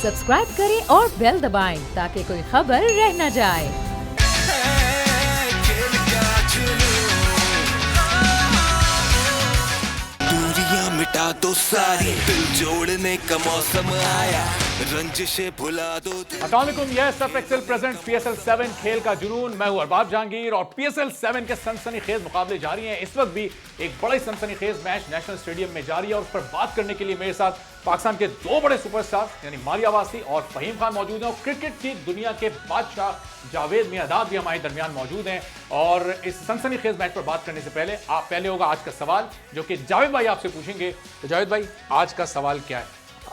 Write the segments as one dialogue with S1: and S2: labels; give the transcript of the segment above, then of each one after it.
S1: Subscribe करें और bell दबाएं ताकि कोई खबर रह न जाए।
S2: दूरियां मिटा दो सारी, दिल जोड़ने का मौसम आया, रंजिशें भुला दो।
S3: अस्सलामुअलैकुम, यह सब एक्सेल प्रेजेंट PSL 7 खेल का जुनून। मैं हूं अरबाब जहांगीर और PSL 7 के सनसनीखेज मुकाबले जारी हैं। इस वक्त भी एक बड़े सनसनीखेज मैच नेशनल स्टेडियम में जारी है और उस पर बात करने के लिए मेरे साथ पाकिस्तान के दो बड़े सुपरस्टार यानी मारिया वासी और फहीम खान मौजूद हैं और क्रिकेट की दुनिया के बादशाह जावेद मियादाद भी हमारे दरमियान मौजूद हैं। और इस सनसनीखेज मैच पर बात करने से पहले होगा आज का सवाल जो कि जावेद भाई आपसे पूछेंगे। तो जावेद भाई, आज का सवाल क्या है?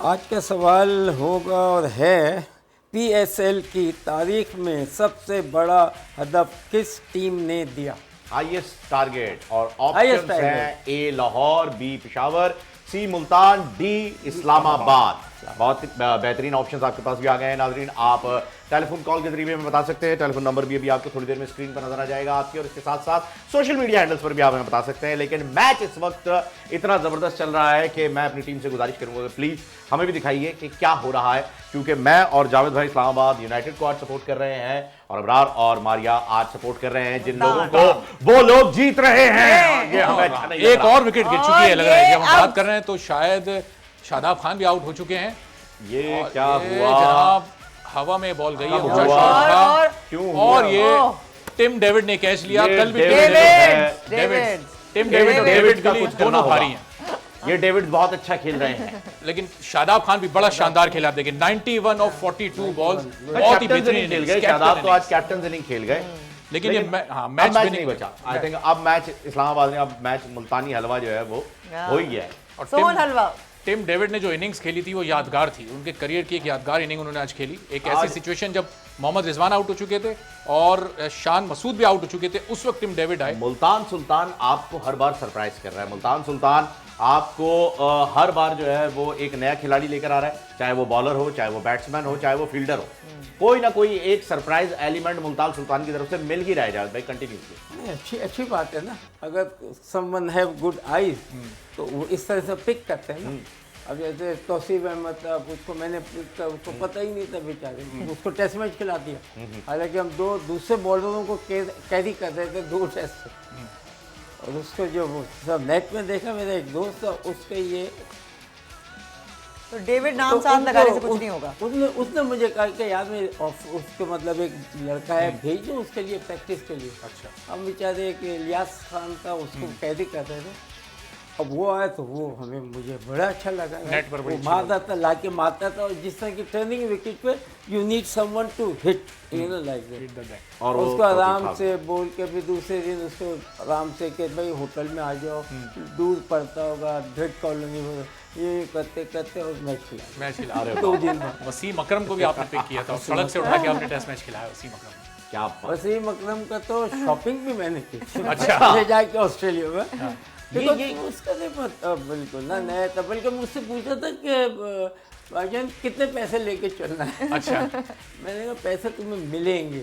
S4: आज का सवाल होगा और है PSL की तारीख में सबसे बड़ा हदफ किस टीम ने दिया?
S5: हाईएस्ट टारगेट और
S4: Highest
S5: ऑप्शंस हैं A Lahore, B Peshawar, C Multan, D Islamabad. बहुत बेहतरीन ऑप्शंस आपके पास भी आ गए हैं नाजरीन। आप टेलीफोन कॉल के जरिए में बता सकते हैं। टेलीफोन नंबर भी अभी आपको थोड़ी देर में स्क्रीन पर नजर आ जाएगा आपकी, और इसके साथ साथ सोशल मीडिया हैंडल्स पर भी आप हमें बता सकते हैं। लेकिन मैच इस वक्त इतना जबरदस्त चल रहा है कि मैं अपनी टीम से गुजारिश करूंगा कि प्लीज हमें भी दिखाइए कि क्या हो रहा है, क्योंकि मैं और जावेद भाई इस्लामाबाद यूनाइटेड को आज सपोर्ट कर रहे हैं और अबरार और मारिया आज सपोर्ट कर रहे हैं जिन लोगों को वो लोग जीत रहे हैं। ये हमें अच्छा नहीं लग
S3: एक
S5: रहा।
S3: और विकेट गिर चुकी है, लग रहा है कि हम बात कर रहे हैं तो शायद शादाब खान भी आउट हो चुके हैं।
S5: ये क्या
S3: ये
S5: हुआ?
S3: जनाब हवा में बॉल गई है,
S5: कब
S3: ऊंचा
S5: हुआ?
S3: शॉट था।
S5: क्यों हुआ?
S3: और ये टिम डेविड ने कैच लिया।
S5: ये
S3: कल भी टिम डेविड और डेविड
S5: का
S3: गिली
S5: कुछ करना
S3: दोनों
S5: होगा।
S3: भारी हैं,
S5: ये डेविड बहुत अच्छा खेल रहे हैं।
S3: लेकिन शादाब खान भी बड़ा शानदार खेला। आप देखिए 91 ऑफ 42 बॉल्स, बहुत ही बेहतरीन
S5: खेल
S3: innings,
S5: गए।
S3: captain
S5: शादाब तो
S3: innings।
S5: आज कैप्टन इनिंग खेल गए,
S3: लेकिन ये
S5: अब
S3: मैच
S5: मैच नहीं बचा। आई थिंक अब मैच इस्लामाबाद ने, अब मैच मुल्तानी हलवा जो है वो हो ही गया है।
S3: और
S6: सोहन हलवा।
S3: टिम डेविड ने जो इनिंग्स खेली थी वो यादगार थी। उनके करियर की एक यादगार इनिंग उन्होंने आज खेली। एक ऐसी सिचुएशन जब मोहम्मद रिजवान आउट हो चुके थे और शान मसूद भी आउट हो चुके थे, उस वक्त टिम डेविड आए।
S5: मुल्तान सुल्तान आपको हर बार सरप्राइज कर रहा है। मुल्तान सुल्तान आपको हर बार जो है वो एक नया खिलाड़ी लेकर आ रहा है, चाहे वो बॉलर हो, चाहे वो बैट्समैन हो, चाहे वो फील्डर हो। कोई ना कोई एक सरप्राइज एलिमेंट मुल्तान सुल्तान की तरफ से मिल ही रहा है। भाई कंटिन्यूसली
S4: अच्छी बात है ना। अगर समवन हैव गुड आईज तो वो इस तरह से पिक करते हैं ना। अब जैसे तौसीफ अहमद था, उसको मैंने पिक कर, उसको पता ही नहीं था बेचारे, उसको टेस्ट मैच खिला दिया। हालांकि हम दो दूसरे बॉलरों को कैरी कर रहे थे 2 टेस्ट से, और उसको जो वो सब नेट में देखा, मेरा एक दोस्त था, उसके ये
S6: तो डेविड नाम साथ लगाने से कुछ नहीं होगा।
S4: उसने मुझे कहा कि यार मैं उसके मतलब एक लड़का है, भेजो उसके लिए प्रैक्टिस के लिए।
S3: अच्छा।
S4: हम बेचारे एक इलियास खान था, उसको कैदी कर रहे थे। अब वो आया तो वो मुझे बड़ा अच्छा लगा।
S3: नेट पर बड़ी
S4: वो मारता था, लाके मारता था, और जिस तरह की टर्निंग विकेट पे you need someone to hit, you know like that.
S5: और
S4: उसको आराम से बोल के भी दूसरे दिन उसको आराम से कि भाई होटल में आ जाओ, दूर पड़ता होगा, ढेट कॉलोनी में, ये करते करते और मैच खिला 2 दिन बाद।
S3: वसीम अकरम को भी आपने पिक किया था और सड़क से उठा के आपने टेस्ट मैच खिलाया वसीम अकरम।
S5: क्या
S4: वसीम अकरम का तो शॉपिंग भी मैंने की।
S3: अच्छा।
S4: ले जाके ऑस्ट्रेलिया में। ये उसका नहीं पता बिल्कुल ना, नया था। बल्कि मुझसे पूछा था कि भाईजान कितने पैसे लेके चलना है।
S3: अच्छा।
S4: मैंने कहा पैसे तुम्हें मिलेंगे।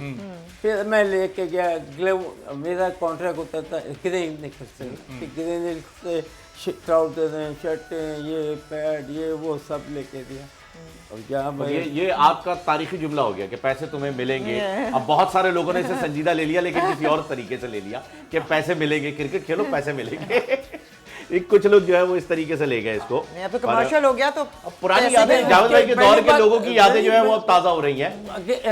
S4: फिर मैं लेके गया ग्लव, मेरा कॉन्ट्रैक्ट होता था ग्रेन निकल से, ग्रेन से ट्राउजर, शर्ट, ये पैड, ये वो सब लेके दिया। और जहाँ भाई
S5: ये आपका तारीखी जुमला हो गया कि पैसे तुम्हें मिलेंगे। अब बहुत सारे लोगों ने इसे संजीदा ले लिया, लेकिन किसी और तरीके से ले लिया कि पैसे मिलेंगे, क्रिकेट खेलो पैसे मिलेंगे। कुछ लोग जो है वो इस तरीके से ले गए इसको।
S6: अब तो कमर्शियल हो गया तो
S5: अब पुरानी यादें, जावेद भाई के दौर के लोगों की यादें जो है वो अब ताजा हो रही हैं।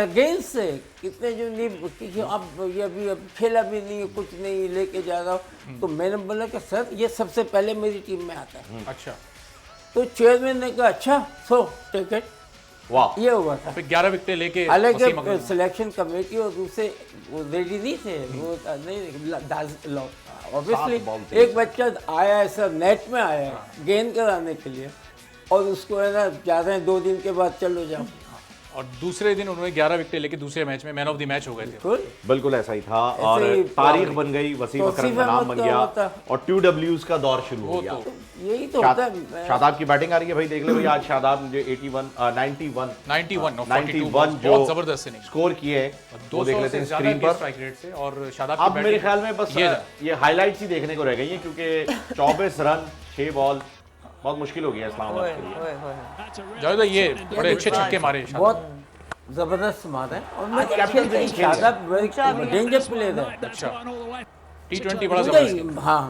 S4: अगेंस्ट से कितने जो नहीं, अब ये अभी खेला भी नहीं, कुछ नहीं लेके जा रहा हूँ। तो मैंने बोला कि सर ये सबसे पहले मेरी टीम में आता है।
S3: अच्छा।
S4: तो चेयरमैन ने कहा अच्छा सो टिकट,
S5: वाह।
S4: ये हुआ था।
S3: फिर 11 विकेट लेके
S4: हालांकि सिलेक्शन कमेटी और दूसरे वो रेडी नहीं थे, वो नहीं ऑब्वियसली। एक बच्चा आया है सर, नेट में आया है गेंद कराने के लिए, और उसको है ना जा रहे हैं 2 दिन के बाद चलो जाओ।
S3: और दूसरे दिन उन्होंने 11 विकेट लेके दूसरे मैच में मैन ऑफ द मैच हो गए थे।
S5: बिल्कुल ऐसा ही था, और तारीख बन गई, वसीम अकरम का नाम बन गया और 2Ws का दौर शुरू हो गया।
S4: यही तो होता है।
S5: शादाब की बैटिंग आ रही है भाई, देख ले भाई। आज शादाब ने जो 91 जो
S3: जबरदस्त इनिंग
S5: स्कोर किए वो देख लेते हैं स्क्रीन पर
S3: स्ट्राइक रेट से। और शादाब
S5: अब मेरे ख्याल में बस ये हाइलाइट्स ही देखने को रह गई हैं, क्योंकि 24 रन 6 बॉल बहुत मुश्किल हो गया इस्लामाबाद
S6: ओए,
S5: के लिए।
S6: ओए, ओए।
S3: जावेद भाई ये बड़े अच्छे छक्के मारे शादाब।
S4: बहुत जबरदस्त मार है और मैं
S5: कैप्टन से नहीं खेल
S4: शादाब डेंजर प्लेयर है।
S3: अच्छा T20 बड़ा जबरदस्त खेला।
S4: हाँ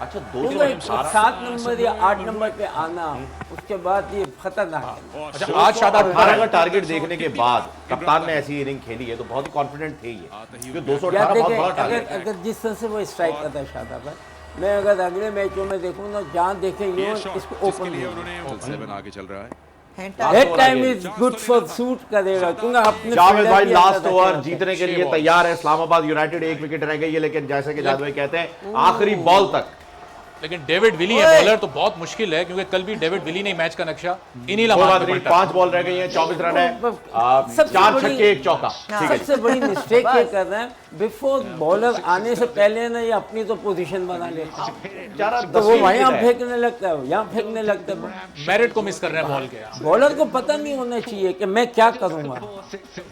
S5: अच्छा दो
S4: क्योंकि 7 नंबर या 8 नंबर पे आना उसके बाद ये खतरनाक है।
S3: अच्छा आज शादाब
S5: 18 का टारगेट देखने के बाद कप्तान ने ऐसी इनिंग खेली है तो बहुत ही कॉन्फिडेंट थे ये, क्योंकि 218
S4: यार
S5: बहुत
S4: देखें,
S5: बड़ा
S4: अगर
S5: टारगेट है।
S4: अगर जिस तरह से वो स्ट्राइक करता है शादाब है, मैं अगर अगले मैचों में देखूँ ना जहाँ देखें यूं इसको ओपन
S7: आगे चल रहा है।
S4: Head time is good for shoot करेगा क्योंकि अपने
S5: जावेद
S4: fielder
S5: भाई
S4: भी
S5: लास्ट
S4: अंदर
S5: ओवर
S4: रखे
S5: जीतने के
S3: छह
S5: लिए
S3: बॉल।
S5: तैयार है इस्लामाबाद यूनाइटेड, 1 विकेट रह गई है, लेकिन जैसे कि जावेद भाई कहते हैं आखिरी बॉल तक।
S3: लेकिन डेविड विली है बॉलर तो बहुत मुश्किल है क्योंकि कल भी डेविड विली ने मैच का नक्शा इन्हीं
S5: कोई
S3: लम्हात
S5: बात
S3: में
S5: नहीं,
S3: पलटा।
S5: 5 बॉल रह गई हैं, 24 रन है,
S4: सबसे
S5: 4
S4: बड़ी-
S5: छक्के 1 चौका। ठीक है जी।
S4: सबसे बड़ी मिस्टेक ये कर रहे हैं बिफोर बॉलर आने से पहले ना ये अपनी तो पोजीशन बना लेता है
S5: बेचारा
S4: तो वो
S5: 10वीं
S4: वहाँ
S5: विकेट है।
S4: फेंकने लगता है यहाँ फेंकने लगता है।
S3: मेरिट को मिस कर रहे हैं बॉल के।
S4: बॉलर को पता नहीं होना चाहिए कि मैं क्या करूँगा।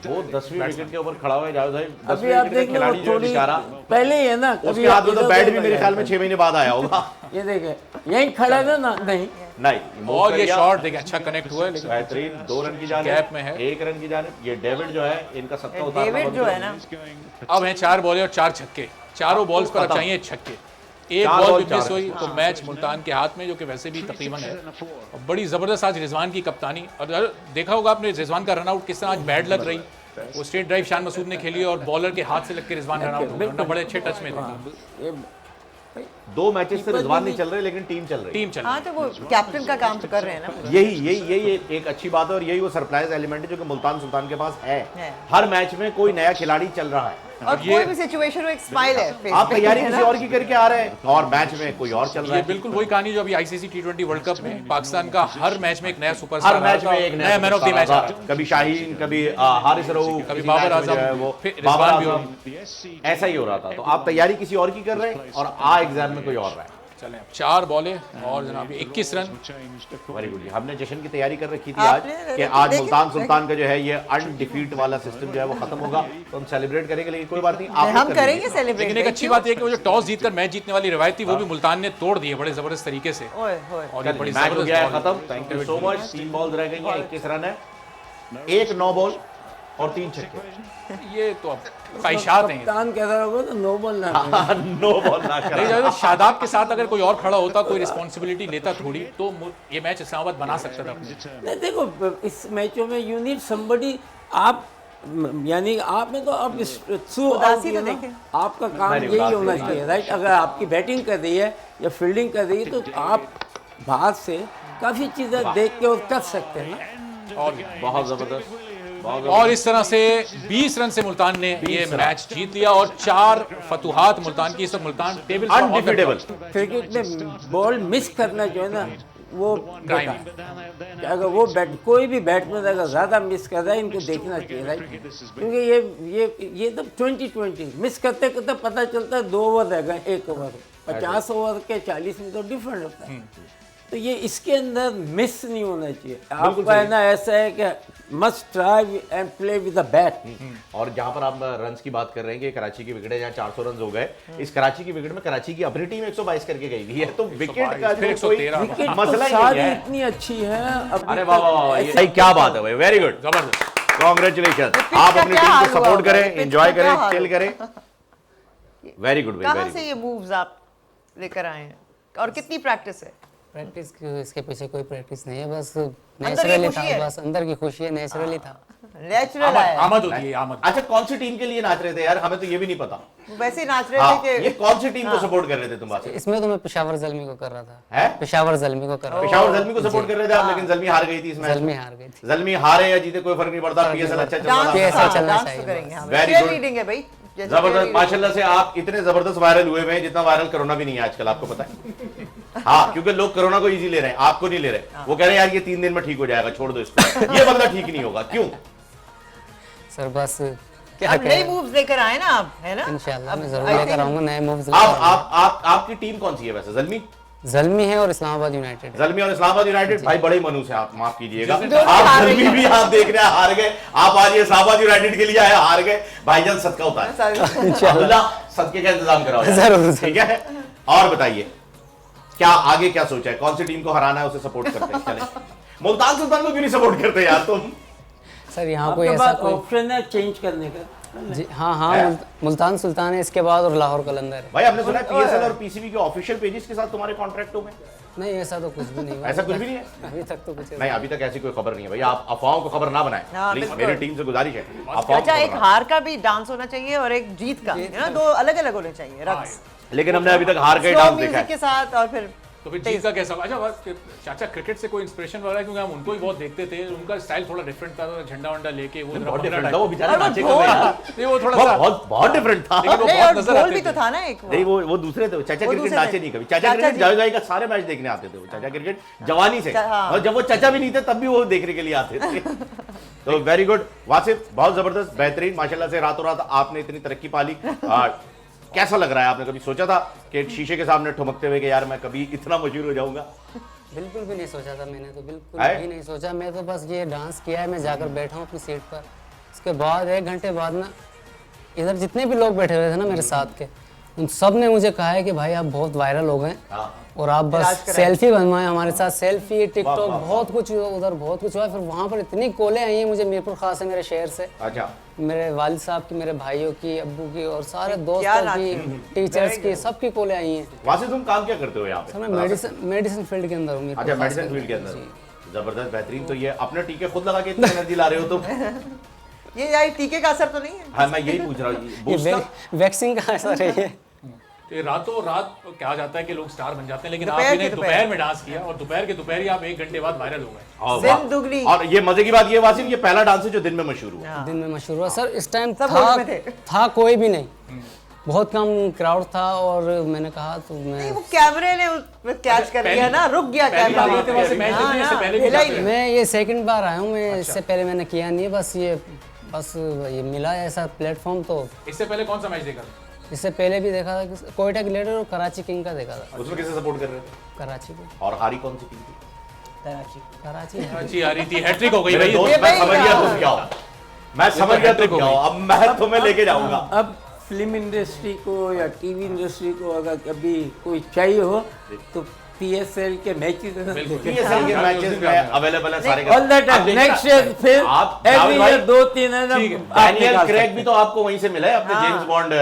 S5: वो 10वीं विकेट के ऊपर खड़ा हुआ है जावेद भाई।
S4: अभी
S5: 10वीं
S4: आप
S5: विकेट का
S4: देखिए
S5: खिलाड़ी
S4: वो
S5: जो है
S4: थोड़ी
S5: बेचारा,
S4: पहले ही है ना
S5: उसके हाथ में तो बैट भी मेरे ख्याल में 6 महीने बाद आया होगा।
S4: ये देखे यहीं खड़ा था ना नहीं
S5: नहीं
S3: और ये शॉट देखिए अच्छा कनेक्ट हुआ है लेकिन
S5: बेहतरीन, 2 रन की जानिब,
S3: गैप में है।
S5: 1 रन की जानिब। ये डेविड जो है इनका सत्ता उतारना
S6: डेविड
S5: बंद
S6: जो
S5: कर
S6: है ना,
S3: अब हैं 4 बॉलें और 4 छक्के। चारों बॉल्स पर अब
S5: खत्म।
S3: चाहिए छक्के। एक
S5: 4
S3: बॉल
S5: बॉल,
S3: भी मिस
S5: 4
S3: हुई तो मैच मुल्तान के हाथ में, जो कि वैसे भी तकरीबन है। और बड़ी जबरदस्त आज रिजवान की कप्तानी, और देखा होगा आपने रिजवान का रनआउट किस तरह आज बैड लग रही। वो स्ट्रेट ड्राइव शान मसूद ने खेली और बॉलर के हाथ से लग के रिजवान रनआउट हो, बड़े अच्छे टच में थे।
S4: ये
S5: 2 मैचेस से रिजवान नहीं चल रहे लेकिन टीम चल रही है।
S3: टीम चल
S6: हाँ तो वो कैप्टन का काम तो कर रहे हैं ना।
S5: यही एक अच्छी बात है और यही वो सरप्राइज एलिमेंट है जो कि मुल्तान सुल्तान के पास है।
S6: है।
S5: हर मैच में कोई नया खिलाड़ी चल रहा है।
S6: और कोई भी सिचुएशन में एक स्माइल है face
S5: आप
S6: पे,
S5: तैयारी
S6: है
S5: किसी
S6: ना?
S5: और की करके आ रहे हैं और मैच में कोई और चल रहा
S3: ये
S5: है।
S3: बिल्कुल वही कहानी जो अभी आईसीसी T20 वर्ल्ड कप में पाकिस्तान का हर मैच में एक नया सुपरस्टार
S5: हर मैच में एक
S3: नया मैन ऑफ द मैच आ रहा है।
S5: कभी शाहीन, कभी हारिस रऊफ,
S3: कभी
S5: किसी
S3: बाबर
S5: मैच में जो है
S3: आजम,
S5: वो
S3: फिर
S5: बाबर
S3: रिजवान भी
S5: आजम, ऐसा ही हो रहा था। तो आप तैयारी किसी और की कर रहे हैं और एग्जाम में कोई और रहा है।
S3: चलें, 4 बॉलें और जनाब 21 रन।
S5: Very good. हमने जश्न की तैयारी कर रखी थी आज
S6: आपने-
S5: कि आज
S6: लेकिन-
S5: मुल्तान सुल्तान का जो है ये अनडिफीट वाला सिस्टम जो है वो खत्म होगा तो हम सेलिब्रेट करेंगे, लेकिन कोई बात नहीं, आप लोग
S6: हम
S5: कर
S6: करेंगे
S5: लीजिए।
S6: सेलिब्रेट।
S3: लेकिन एक अच्छी बात यह कि वो जो टॉस जीतकर मैच जीतने वाली रिवायत थी वो भी मुल्तान ने तोड़ दी है बड़े जबरदस्त तरीके से।
S6: ओए ओए
S3: और ये बड़ी
S5: मैच हो गया है
S3: जबरदस्त
S5: खत्म।
S3: Ball.
S5: Thank you so much. 3 ball रह गई हैं, 21 रन है, 1 9 बॉल और 3 छक्के।
S3: ये तो अब ख्वाहिशात हैं।
S4: कप्तान कह रहा होगा तो नो बॉल ना
S5: नो बॉल ना
S3: नहीं
S5: करा।
S3: जावेद, शादाब के साथ अगर कोई और खड़ा होता, कोई रिस्पॉन्सिबिलिटी लेता थोड़ी, तो ये मैच इस्लामाबाद बना सकता था अपने।
S4: नहीं देखो इस मैचों में यू नीड समबडी। आप यानी आप में तो आप थ्रू
S6: उदासी तो देखें।
S4: आपका काम
S5: नहीं,
S4: यही
S5: उदासी
S4: होना
S5: नहीं।
S4: चाहिए राइट। अगर आपकी बैटिंग कर रही है या फील्डिंग कर रही है तो आप बाहर से काफ़ी चीज़ें देख के और कर सकते हैं ना।
S3: और
S5: बहुत जबरदस्त, बहुत
S3: और इस तरह से 20 रन से मुल्तान ने ये मैच जीत लिया और 4 फतुहात मुल्तान की। इस वक्त मुल्तान टेबल पर
S5: अनडिफीटेबल।
S4: क्रिकेट में बॉल मिस करना जो है ना वो
S3: क्राइम
S4: बेकार। अगर वो कोई भी बैट्समैन अगर ज़्यादा मिस कर रहा है इनको देखना चाहिए राइट। क्योंकि ये तो 20-20 मिस करते करते पता चलता है 2 ओवर रह गए, 1 ओवर 50 ओवर के 40 में तो डिफरेंट होता है। तो ये इसके अंदर मिस नहीं होना चाहिए। आपका है ना ऐसा है कि must try and play with the bat.
S5: और जहां पर आप रन्स की बात कर रहे हैं कि कराची की विकेट है जहां 400 रन हो गए, इस कराची की विकेट में कराची की अपनी टीम 122 करके गई हुई है। तो विकेट का
S3: फिर
S5: जो कोई
S3: 113
S4: विकेट
S5: मसला ही
S4: सारी
S5: नहीं है।
S4: इतनी अच्छी है।
S5: अरे वाह वाह वाह, ये क्या बात है भाई, वेरी गुड,
S3: जबरदस्त।
S5: कांग्रेचुलेशन।
S6: पिच
S5: आप
S6: का
S5: अपनी
S6: क्या
S5: टीम
S6: हाल
S5: को
S6: हुआ
S5: सपोर्ट
S6: होगा?
S5: करें,
S6: पिच
S5: एंजॉय
S6: का क्या
S5: करें,
S6: हाल
S5: चिल
S6: होगा?
S5: करें। वेरी गुड भाई,
S6: कहाँ
S5: वेरी
S6: से
S5: गुड।
S6: ये मूव्स आप लेकर आए हैं और कितनी प्रैक्टिस है?
S8: प्रैक्टिस इसके पीछे कोई प्रैक्टिस नहीं है, बस
S6: की
S8: नेचुरली
S6: खुशी
S8: था।
S6: है?
S8: बस अंदर की खुशी है, नेचुरली था।
S6: नेचुरल है।
S3: आमद होती है आमद।
S5: अच्छा, कौन सी टीम के लिए नाच रहे थे यार, हमें तो ये भी नहीं पता।
S6: वैसे ही नाच रहे
S5: हाँ,
S6: थे
S5: ये
S6: कि
S5: कौन सी टीम को सपोर्ट कर रहे थे तुम? बात
S8: इसमें तो मैं पेशावर जल्मी को कर रहा था।
S5: है
S8: पेशावर जल्मी को कर रहा था।
S5: पेशावर जल्मी को सपोर्ट कर रहे थे आप, लेकिन जल्मी हार गई थी इस मैच
S8: जल्मी
S5: में।
S8: हार गई थी।
S5: जल्मी हारे या जीते कोई फर्क नहीं पड़ता, पीएसएल अच्छा चल रहा
S6: डांस
S5: था।
S8: PSL चलना
S6: डांस
S8: चाहिए
S6: तो करेंगे हम।
S5: Very
S6: Cheer
S5: good.
S6: leading है भाई। जैसे
S5: जबरदस्त,
S6: cheer leading।
S5: माशाल्लाह से आप इतने जबरदस्त वायरल हुए हुए हैं जितना वायरल कोरोना भी नहीं है आजकल, आपको पता है। हाँ, क्योंकि लोग कोरोना को इजी ले रहे हैं, आपको नहीं ले रहे। वो कह रहे हैं यार ये 3 दिन में ठीक हो जाएगा, छोड़ दो इसको। ये बंदा ठीक नहीं होगा, क्यों?
S8: सर बस क्या
S6: अब नए
S8: करें,
S6: मूव्स लेकर आए ना आप, है ना?
S8: इंशाल्लाह मैं
S6: अब
S8: जरूर
S6: I
S8: लेकर
S6: think-
S8: आऊंगा नए मूव्स।
S5: आपकी टीम कौन सी है वैसे? जल्मी
S8: जल्मी है और इस्लामाबाद यूनाइटेड है।
S5: जल्मी और इस्लामाबाद यूनाइटेड। भाई बड़े मनू से आप माफ कीजिएगा,
S6: दोनों
S5: आप
S6: हार
S5: जल्मी
S6: गए।
S5: भी आप देख रहे हैं हार गए, आप आज ये इस्लामाबाद यूनाइटेड के लिए आए हार गए। भाईजान सदका होता है, अब्दुल्ला सदके का इंतजाम कराओ यार।
S8: जरूर,
S5: ठीक है। और बताइए क्या आगे क्या सोचा है, कौन सी टीम को हराना है उसे सपोर्ट करते हैं? चले मुल्तान सुल्तान को क्यों नहीं सपोर्ट करते यार तुम?
S8: सर यहाँ कोई
S4: आपके
S8: ऐसा
S4: पास
S8: कोई
S4: ऑप्शन है चेंज करने का।
S8: जी हाँ हाँ मुल्तान सुल्तान है, इसके बाद और लाहौर कलंदर है।
S5: भाई आपने सुना पीएसएल और पीसीबी के ऑफिशियल पेजेस के साथ तुम्हारे कॉन्ट्रैक्ट हो गए?
S8: नहीं ऐसा तो कुछ भी नहीं हुआ।
S5: ऐसा कुछ भी नहीं है?
S8: अभी तक तो कुछ
S5: नहीं, अभी तक ऐसी कोई खबर नहीं है। भैया आप अफवाहों को खबर ना बनाएं
S6: हाँ,
S5: प्लीज,
S6: बिल्कुल।
S5: मेरी टीम से गुजारिश है अफवाहों को
S6: अच्छा,
S5: खबर
S6: एक
S5: ना
S6: हार का भी डांस होना चाहिए और एक जीत का, है ना, दो अलग अलग होने चाहिए रक्स।
S5: बनाएं। लेकिन हमने अभी तक हार का ही
S6: स्लो
S5: डांस देखा
S6: म्यूजिक
S5: है।
S6: के साथ और फिर
S3: तो फिर जीत का कैसा होगा? अच्छा चाचा क्रिकेट से कोई इंस्पिरेशन वगैरह, क्योंकि हम उनको ही बहुत देखते थे, उनका स्टाइल थोड़ा डिफरेंट था, तो झंडा वंडा लेके वो
S5: बहुत
S3: भंगड़ा
S5: डिफरेंट था
S3: टाइप।
S5: वो, बेचारे
S6: और वो
S5: नाचे
S6: ढोल-
S5: कर रहे
S3: नहीं, वो थोड़ा
S5: हैं।
S3: सा
S5: बहुत डिफरेंट था।
S3: लेकिन वो
S6: नहीं,
S3: बहुत
S6: और
S3: नजर
S6: ढोल
S3: आते
S6: भी तो
S3: थे।
S6: था ना एक
S5: नहीं वो दूसरे थे, चाचा
S6: वो
S5: क्रिकेट
S6: दूसरे
S5: नाचे
S6: थे।
S5: नहीं कभी। चाचा
S6: चाचा
S5: क्रिकेट
S6: जी।
S5: जाओ जाएगा सारे मैच देखने आते थे वो, चाचा क्रिकेट जवानी से।
S6: हाँ।
S5: और जब वो चाचा भी नहीं थे तब भी वो देखने के लिए आते थे। तो वेरी गुड वासिफ, बहुत जबरदस्त, बेहतरीन, माशाल्लाह से रातों रात आपने इतनी तरक्की पा ली। कैसा लग रहा है? आपने कभी सोचा था कि शीशे के सामने ठुमकते हुए कि यार मैं कभी इतना मशहूर हो जाऊंगा?
S8: बिल्कुल भी नहीं सोचा था मैंने तो, बिल्कुल
S5: है?
S8: भी नहीं सोचा। मैं तो बस ये डांस किया है, मैं जाकर बैठा हूँ अपनी सीट पर। उसके बाद 1 घंटे बाद ना इधर जितने भी लोग बैठे हुए थे ना मेरे साथ के, उन सब ने मुझे कहा है कि भाई आप बहुत वायरल हो गए और आप बस सेल्फी बनवाएं हमारे साथ, सेल्फी टिकटॉक बहुत कुछ हुआ उधर, बहुत कुछ हुआ। फिर वहाँ पर इतनी कॉलें आई हैं मुझे, मीरपुर खास है मेरे शहर से,
S5: अच्छा,
S8: मेरे वालिद साहब की, मेरे भाइयों की, अब्बू की और सारे
S6: क्या
S8: दोस्तों
S6: नाच
S8: की,
S6: है।
S8: टीचर्स की, सबकी कॉलें आई हैं।
S5: वासिफ तुम काम क्या करते हो यहाँ
S8: सर मैं
S5: पे?
S8: मेडिसिन फील्ड के अंदर हूँ। मीरपुर
S5: अच्छा,
S8: खास
S5: मेडिसिन
S8: में।
S5: फील्ड के अंदर। जबरदस्त, बेहतरीन। तो ये अपने टीके खुद लगा के इतनी एनर्जी ला रहे हो तुम?
S6: ये यार टीके का असर तो नहीं है?
S5: हाँ, मैं यही पूछ रहा हूँ।
S8: ये
S5: बूस्टर
S8: वैक्सीन का असर है ये।
S3: ये रातों रात कहा जाता है कि लोग स्टार बन जाते हैं, लेकिन
S6: दोपहर
S3: आपने
S6: के
S3: दोपहर में डांस किया और दोपहर के दोपहर ही आप 1 घंटे बाद वायरल हो गए।
S5: और वाह।
S6: जिंदगी।
S5: और ये मजे की बात ये वासिफ, ये पहला डांस है जो दिन में मशहूर हुआ।
S6: हाँ।
S8: दिन में मशहूर हुआ सर। इस टाइम
S6: सब
S8: था,
S6: होश में थे।
S8: था कोई भी नहीं, बहुत कम क्राउड था और मैंने कहा तो मैं
S6: वो कैमरे ने कैच कर लिया ना, रुक गया
S3: पहली
S6: कैमरा।
S3: बार ये थे वहाँ से मैच
S6: हाँ,
S3: देखने, इससे
S6: हाँ,
S3: पहले भी
S6: हिला ही
S3: जाते
S6: नहीं।
S8: मैं ये सेकंड बार आया हूँ मैं। इससे पहले मैंने किया नहीं है, बस ये मिला है ऐसा प्लेटफॉर्म। तो
S3: इससे पहले कौन सा मैच देखा?
S8: इससे पहले भी देखा था कि कोयटा ग्लेडिएटर और कराची किंग का देखा था।
S5: उसमें किसे सपोर्ट कर रहे थे?
S8: कराची को,
S5: और हारी कौन सी टीम थी?
S8: कराची
S3: अच्छी आ रही थी, हैट्रिक हो गई
S5: मेरे
S3: भाई।
S5: दोस्त,
S6: ये
S5: मैं
S6: भाई
S5: समझ गया
S6: क्या?
S5: तुम क्या हो, मैं समझ गया तुम क्या हो। अब मैं तुम्हें लेके जाऊंगा।
S4: अब फिल्म इंडस्ट्री को या टीवी इंडस्ट्री को अगर कभी कोई चाहिए हो तो पीएसएल के मैचेस
S5: पीएसएल के मैचेस में अवेलेबल है सारे।
S4: ऑल दैट
S5: अब देखना-
S4: नेक्स्ट ईयर फिर
S5: आप
S4: एवरी
S5: भाई,
S4: ईयर 2-3 है ना
S3: ठीक है।
S4: आप
S5: डैनियल
S4: निकाल
S5: क्रेग
S4: सकते
S5: भी तो आपको वहीं से मिला है, अपने जेम्स बॉन्ड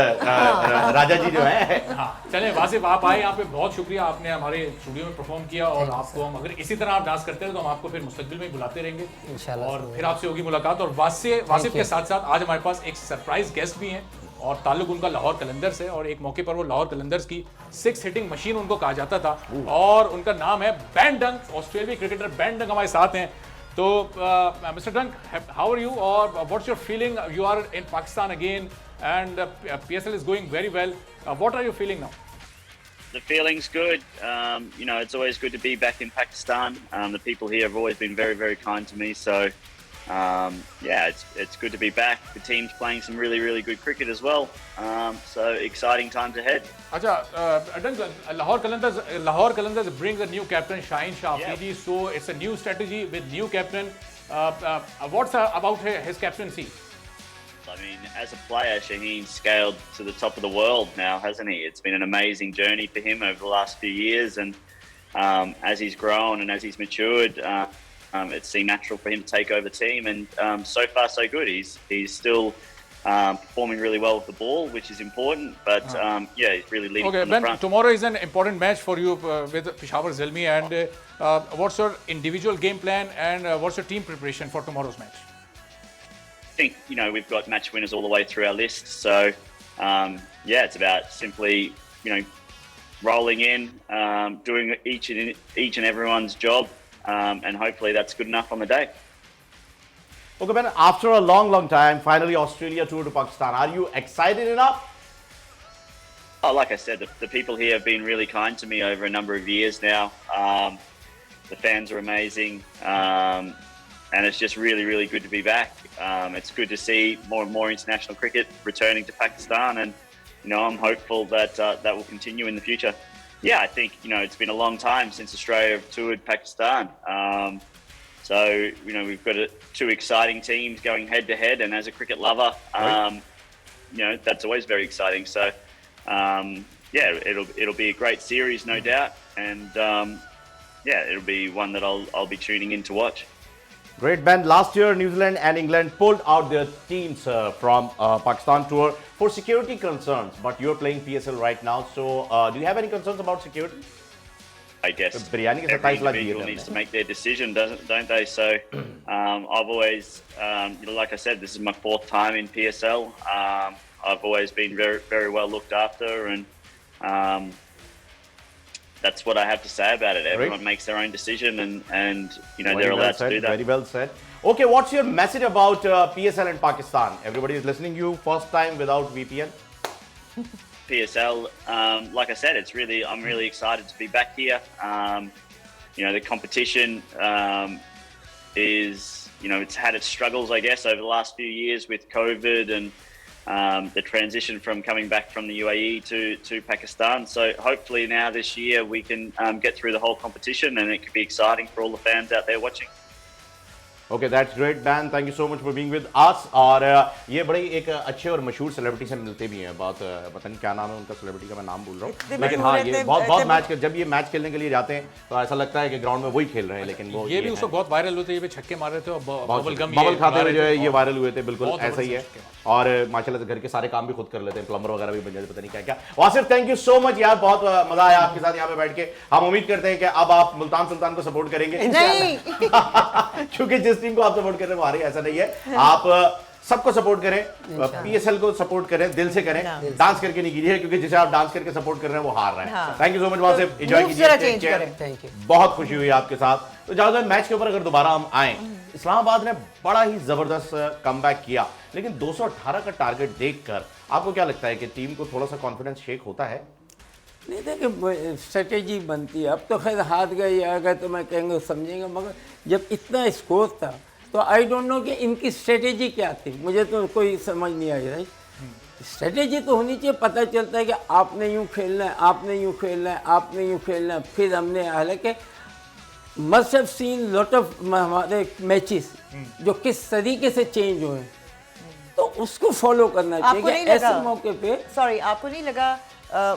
S5: राजा जी जो है।
S3: हाँ, चलें वासिफ, आप आए यहाँ पे, बहुत शुक्रिया, आपने हमारे स्टूडियो में परफॉर्म किया और आपको हम अगर इसी तरह आप डांस करते रहे तो हम आपको फिर मुस्तकबिल में बुलाते रहेंगे
S8: इंशाल्लाह।
S3: और फिर आपसे होगी मुलाकात। और वासिफ के साथ साथ आज हमारे पास एक सरप्राइज गेस्ट भी हैं और ताल्लुक उनका लाहौर कलंदर से, और एक मौके पर वो लाहौर कलंदर्स की 6 हिटिंग मशीन उनको कहा जाता था और उनका नाम है बेन डंक। ऑस्ट्रेलियाई क्रिकेटर बेन डंक हमारे साथ हैं। तो mister Dunk, how are you और what's your feeling? You are in Pakistan again and PSL is going very well. What are you feeling now?
S7: The feeling's good. You know, it's always good to be back in Pakistan. The people here have always been very, very kind to me. So, yeah, it's good to be back. The team's playing some really, really good cricket as well. So, exciting times ahead.
S3: Acha, Lahore Qalandars brings a new captain, Shaheen Shah Afridi. So it's a new strategy with new captain. What's about his captaincy?
S7: I mean, as a player, Shaheen's scaled to the top of the world now, hasn't he? It's been an amazing journey for him over the last few years, and as he's grown and as he's matured, it seemed natural for him to take over the team. And so far, so good. He's still performing really well with the ball, which is important. But yeah, he's really leading
S3: Okay,
S7: from the
S3: Ben,
S7: front.
S3: tomorrow is an important match for you with Peshawar Zalmi. And what's your individual game plan and what's your team preparation for tomorrow's match?
S7: I think, you know, we've got match winners all the way through our list. So, yeah, it's about simply, you know, rolling in, doing each and everyone's job, and hopefully that's good enough on the day.
S5: Okay, Ben, after a long time, finally Australia tour to Pakistan. Are you excited enough?
S7: Oh, like I said, the people here have been really kind to me over a number of years now. The fans are amazing. And it's just really, really good to be back. It's good to see more and more international cricket returning to Pakistan, and you know, I'm hopeful that that will continue in the future. Yeah, I think, you know, it's been a long time since Australia have toured Pakistan. So, you know, we've got 2 exciting teams going head to head, and as a cricket lover, you know, that's always very exciting. So, yeah, it'll be a great series, no doubt, and yeah, it'll be one that I'll be tuning in to watch.
S5: Great, Ben. Last year, New Zealand and England pulled out their teams from Pakistan tour for security concerns. But you're playing PSL right now, so do you have any concerns about security?
S7: I guess
S5: biryani ke
S7: every
S5: 27 lakh diye
S7: individual
S5: थे
S7: needs
S5: हमने.
S7: to make their decision, don't they? So I've always, like I said, this is my 4th time in PSL. I've always been very, very well looked after, and that's what I have to say about it. Everyone makes their own decision, and you know, they're allowed to do that.
S5: Very well said. Okay, what's your message about PSL and Pakistan? Everybody is listening to you first time without VPN.
S7: PSL, like I said, I'm really excited to be back here. You know, the competition is, you know, it's had its struggles, I guess, over the last few years with COVID and the transition from coming back from the UAE to Pakistan. So hopefully now this year we can get through the whole competition, and it could be exciting for all the fans out there watching.
S5: Okay, that's great, Ben. Thank you so much for being with us. और ये बड़े एक अच्छे और मशहूर celebrity से मिलते भी हैं. बहुत पता नहीं क्या नाम है उनका सेलिब्रिटी का, मैं नाम भूल रहा हूँ. लेकिन हाँ, ये बहुत मैच जब ये मैच खेलने के लिए जाते हैं तो ऐसा लगता है कि ग्राउंड में वही खेल रहे हैं. लेकिन वो
S3: ये भी उसको बहुत वायरल हुए थे, ये भी छक्के मार रहे थे और
S5: बबल खाते हुए जो है ये वायरल हुए थे. बिल्कुल ऐसा ही है. और माशाल्लाह से घर के सारे काम भी खुद कर लेते हैं, प्लम्बर वगैरह भी बन जाते, पता नहीं क्या क्या. Wasif, thank you so much यार, बहुत मजा आया आपके साथ यहाँ पे बैठ के. हम उम्मीद करते हैं कि अब आप मुल्तान सुल्तान को सपोर्ट करेंगे.
S6: नहीं
S5: क्योंकि जिस टीम को आप सपोर्ट कर रहे हैं वो हारी, ऐसा नहीं है. आप सबको सपोर्ट करें, PSL को सपोर्ट करें, दिल से करें, डांस करके नहीं कीजिए, क्योंकि जिसे आप डांस करके सपोर्ट कर रहे हैं वो हार रहा है. Thank you so much Wasif, enjoy कीजिए.
S8: Thank you.
S5: बहुत खुशी हुई आपके साथ. तो ज्यादा मैच के ऊपर अगर दोबारा हम आए, इस्लामाबाद ने बड़ा ही जबरदस्त कमबैक किया, लेकिन 218 का टारगेट देखकर आपको क्या लगता है कि टीम को थोड़ा सा कॉन्फिडेंस शेक होता है?
S4: नहीं, देखिए स्ट्रेटेजी बनती है. अब तो खैर हाथ गए आ गए तो मैं कहेंगे समझेंगे, मगर जब इतना स्कोर था तो आई डोंट नो कि इनकी स्ट्रेटेजी क्या थी. मुझे तो कोई समझ नहीं आई. राइट, स्ट्रेटेजी तो होनी चाहिए. पता चलता है कि आपने यूँ खेलना है, आपने यूँ खेलना है, आपने यूँ खेलना है. फिर हमने हालांकि must have seen lot of हमारे मैचेस जो किस तरीके से चेंज हुए, तो उसको फॉलो करना चाहिए कि ऐसे मौके पे.
S6: सॉरी, आपको नहीं लगा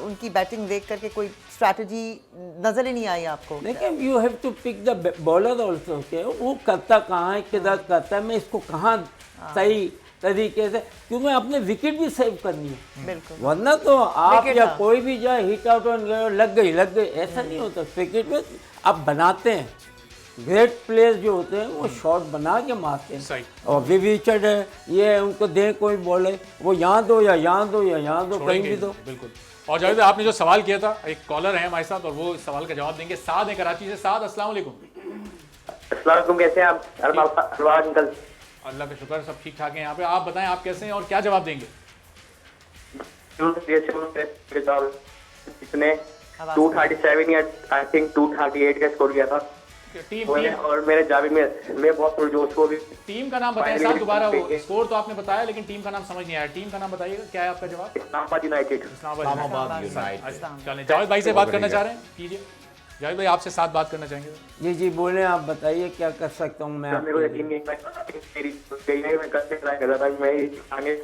S6: उनकी बैटिंग देख करके कोई स्ट्रैटेजी नजर ही नहीं आई आपको?
S4: देखिए, you have to pick the bowler also के वो करता कहाँ है, किधर करता है, मैं इसको कहाँ सही तरीके से, क्योंकि अपने विकेट भी सेव करनी है.
S6: बिल्कुल,
S4: वरना तो आप या कोई भी जाए हिट आउट लग गई, ऐसा नहीं होता. क्रिकेट में आप बनाते हैं, ग्रेट प्लेयर्स जो होते हैं वो शॉट बना के मारते हैं. और विविचर्ड है, ये उनको दे कोई बॉलर, वो यहाँ दो या यहाँ दो या यहाँ दो, कहीं भी दो.
S3: बिल्कुल. और जावेद भाई, आपने जो सवाल किया था, एक कॉलर है हमारे साथ और वो इस सवाल का जवाब देंगे. साद है कराची से. साद, अस्सलाम वालेकुम.
S9: अस्सलाम वालेकुम, कैसे हैं आप? अंकल,
S3: अल्लाह का शुक्र, सब ठीक ठाक है यहाँ पे. आप बताएं आप कैसे हैं और क्या जवाब देंगे?
S9: इसने 237 या आई थिंक 238 का स्कोर किया था.
S3: टीम
S9: और मेरे जावी में बहुत पुरजोश को भी.
S3: टीम का नाम बताएं साहब दोबारा. वो स्कोर तो आपने बताया, लेकिन टीम का नाम समझ नहीं आया. टीम का नाम बताइएगा, क्या है आपका जवाब?
S9: इस्लामाबाद यूनाइटेड.
S5: इस्लामाबाद यूनाइटेड.
S3: चलें, जावेद भाई से बात करना चाह रहे हैं, कीजिए. जावेद भाई आपसे साथ बात करना चाहेंगे.
S4: जी जी बोले, आप बताइए क्या कर सकता हूँ मैं.
S9: मेरे को यकीन नहीं है, मैं करते ट्राई कर रहा था, मैं आगे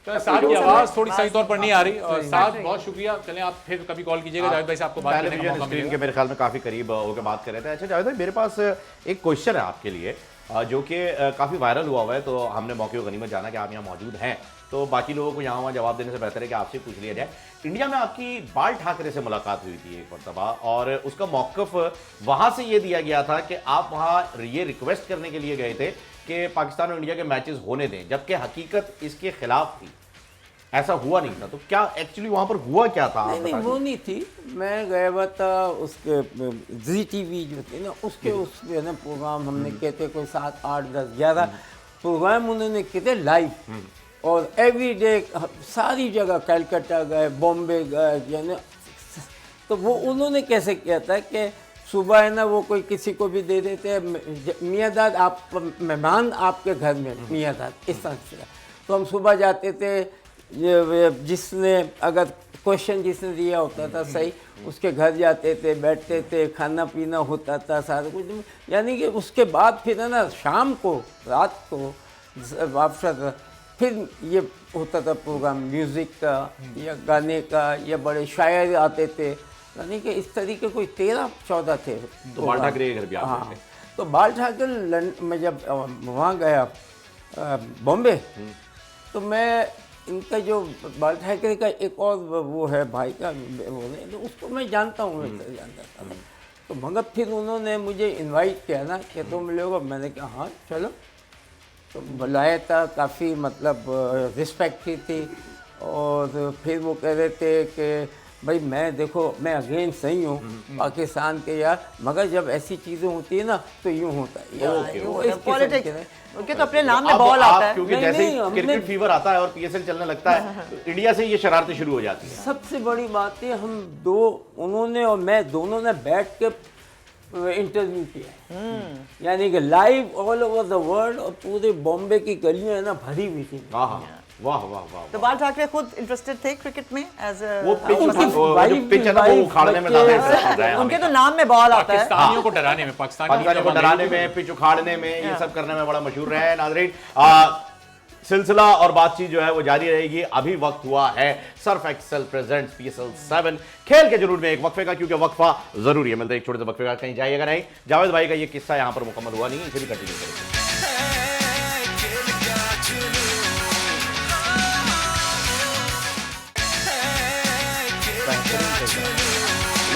S3: साथ की आवाज थोड़ी सही तौर पर नहीं आ रही. और साथ बहुत शुक्रिया. चलें, आप फिर कभी कॉल कीजिएगा. जावेद भाई से आपको बात करने का मौका मिलेगा.
S5: मेरे ख्याल में काफी करीब होकर बात कर रहे थे. अच्छा जावेद भाई, मेरे पास एक क्वेश्चन है आपके लिए जो कि काफी वायरल हुआ है, तो हमने मौके को गनीमत जाना कि आप यहाँ मौजूद हैं, तो बाकी लोगों को यहाँ वहाँ जवाब देने से बेहतर है कि आपसे पूछ लिया जाए. इंडिया में आपकी बाल ठाकरे से मुलाकात हुई थी एक मरतबा, और उसका मौक़िफ़ वहाँ से ये दिया गया था कि आप वहाँ ये रिक्वेस्ट करने के लिए गए थे कि पाकिस्तान और इंडिया के मैचेस होने दें, जबकि हकीकत इसके खिलाफ थी. ऐसा हुआ नहीं था. तो क्या एक्चुअली वहाँ पर हुआ क्या था?
S4: नहीं, वो नहीं थी. मैं गया हुआ था उसके ZTV जो थे ना, उसके उस ना प्रोग्राम हमने किए थे, कोई 7, 8, 10, 11 प्रोग्राम उन्होंने किए थे लाइव. और एवरी डे सारी जगह, कलकत्ता गए, बॉम्बे गए, यानी तो वो उन्होंने कैसे किया था कि सुबह है ना वो कोई किसी को भी दे देते, मियाँ दाद आप मेहमान आपके घर में, मियाँ दाद इस तरह से. तो हम सुबह जाते थे, जिसने अगर क्वेश्चन जिसने दिया होता था सही, उसके घर जाते थे, बैठते थे, खाना पीना होता था सारा कुछ. यानी कि उसके बाद फिर है ना शाम को, रात को आफ्टर फिर ये होता था प्रोग्राम म्यूज़िक का या गाने का, या बड़े शायर आते थे, यानी कि इस तरीके कोई 13-14 थे।
S5: तो बाल ठाकरे के घर भी आते
S4: हाँ,
S5: थे।
S4: तो बाल ठाकरे मैं जब वहाँ गया बॉम्बे, तो मैं इनका जो बाल ठाकरे का एक और वो है भाई का वो है, तो उसको मैं जानता हूँ, मैं जानता था। तो मगर फिर उन्होंने मुझे इनवाइट किया ना कि तुम लोग, मैंने कहा हाँ चलो, तो बुलाया था, काफ़ी मतलब रिस्पेक्ट की थी। और फिर वो कह रहे थे कि भाई मैं देखो मैं अगेंस्ट नहीं हूँ पाकिस्तान के यार, मगर जब ऐसी चीज़ें होती है ना तो यूँ होता है यार,
S6: पॉलिटिक्स उनके तो अपने नाम में बॉल आता है।
S5: क्योंकि जैसे ही क्रिकेट फीवर आता है और पीएसएल चलने लगता है तो इंडिया से ये शरारतें शुरू हो जाती हैं।
S4: सबसे बड़ी बात है हम दो, उन्होंने और मैं दोनों ने बैठ के इंटरव्यू किया, यानी कि live all over the world, और पूरे बॉम्बे की गलियां है ना भरी हुई थी।
S5: वाह वाह वाह वाह।
S6: तो बाल ठाकरे खुद इंटरेस्टेड थे क्रिकेट में एज
S5: वो पिच है ना, वो उखाड़ने में ज्यादा इंटरेस्ट है।
S6: उनके तो नाम में बॉल आता है।
S3: पाकिस्तानियों को डराने में,
S5: पाकिस्तानियों को डराने में, पिच उखाड़ने में, ये सब करने में बड़ा मशहूर रहे हैं। नाज़रीन, सिलसिला और बातचीत जो है वो जारी रहेगी। अभी वक्त हुआ है सर्फ एक्सेल प्रेजेंट्स PSL 7 खेल के जुनून में एक वक्फे का, क्योंकि वक्फा जरूरी है। मिलते हैं एक छोटे से वक्फे का, कहीं जाइएगा नहीं। जावेद भाई का ये किस्सा यहाँ पर मुकम्मल हुआ नहीं, इसे भी कंटिन्यू करेंगे।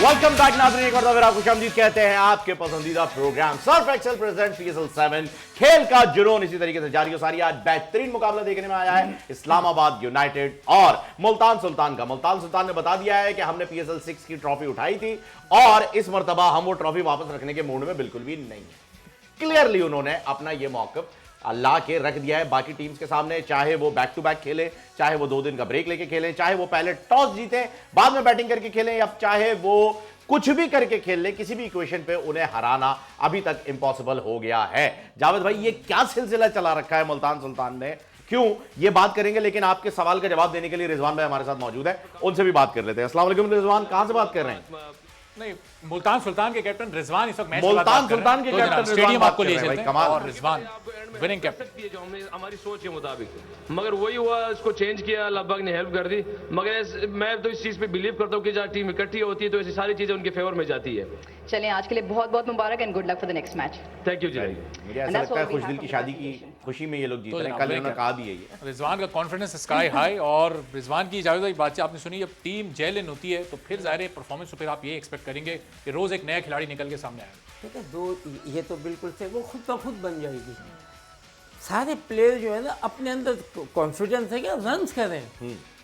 S5: वेलकम बैक नाज़रीन, एक बार फिर आपको खुशामदीद कहते हैं आपके पसंदीदा programme Surf Excel present PSL 7 खेल का जुनून इसी तरीके से जारी हो सारी। आज बेहतरीन मुकाबला देखने में आया है इस्लामाबाद यूनाइटेड और मुल्तान सुल्तान का। मुल्तान सुल्तान ने बता दिया है कि हमने PSL 6 की ट्रॉफी उठाई थी और इस मरतबा हम वो ट्रॉफी वापस रखने के मूड में बिल्कुल भी नहीं है। क्लियरली उन्होंने अपना ये मौक़िफ़ ला के रख दिया है बाकी टीम्स के सामने, चाहे वो बैक टू बैक खेले, चाहे वो 2 दिन का ब्रेक लेके खेले, चाहे वो पहले टॉस जीते बाद में बैटिंग करके खेलें, या चाहे वो कुछ भी करके खेल ले, किसी भी इक्वेशन पे उन्हें हराना अभी तक इम्पॉसिबल हो गया है। जावेद भाई, ये क्या सिलसिला चला रखा है मुल्तान सुल्तान ने, क्यों, ये बात करेंगे। लेकिन आपके सवाल का जवाब देने के लिए रिजवान भाई हमारे साथ मौजूद है, उनसे भी बात कर लेते हैं। अस्सलाम वालेकुम रिजवान, कहां से बात कर रहे हैं?
S3: नहीं, मुल्तान सुल्तान के कैप्टन रिजवान इस वक्त मैच
S5: मुल्तान सुल्तान के कैप्टन
S3: स्टेडियम आपको ले
S5: भाई,
S3: चलते हैं
S5: कमाल।
S3: और रिजवान विनिंग कैप्टन।
S10: जो हमने हमारी सोच के मुताबिक, मगर वही हुआ, इसको चेंज किया, लगभग ने हेल्प कर दी। मगर मैं तो इस चीज़ पे बिलीव करता हूँ कि जहाँ टीम इकट्ठी होती है तो ऐसी सारी चीज़ें उनके फेवर में जाती है।
S11: चलें, आज के लिए बहुत बहुत मुबारक and good luck for the next match.
S10: Thank you ji.
S5: मुझे ऐसा लगता है खुशदिल की शादी की खुशी में ये लोग जीत रहे हैं, कल उन्होंने कहा भी है ये।
S3: रिजवान का कॉन्फिडेंस स्काई हाई, और रिजवान की जावेद भाई बातचीत आपने सुनी, जब टीम जेल इन होती है तो फिर ज़ाहिर है परफॉर्मेंस तो फिर आप ये एक्सपेक्ट करेंगे कि रोज़ एक नया खिलाड़ी निकल के सामने आएगा।
S4: ठीक है, दो ये तो बिल्कुल से वो खुद ब खुद बन जाएगी। सारे प्लेयर जो है ना अपने अंदर कॉन्फिडेंस है क्या रन्स करें,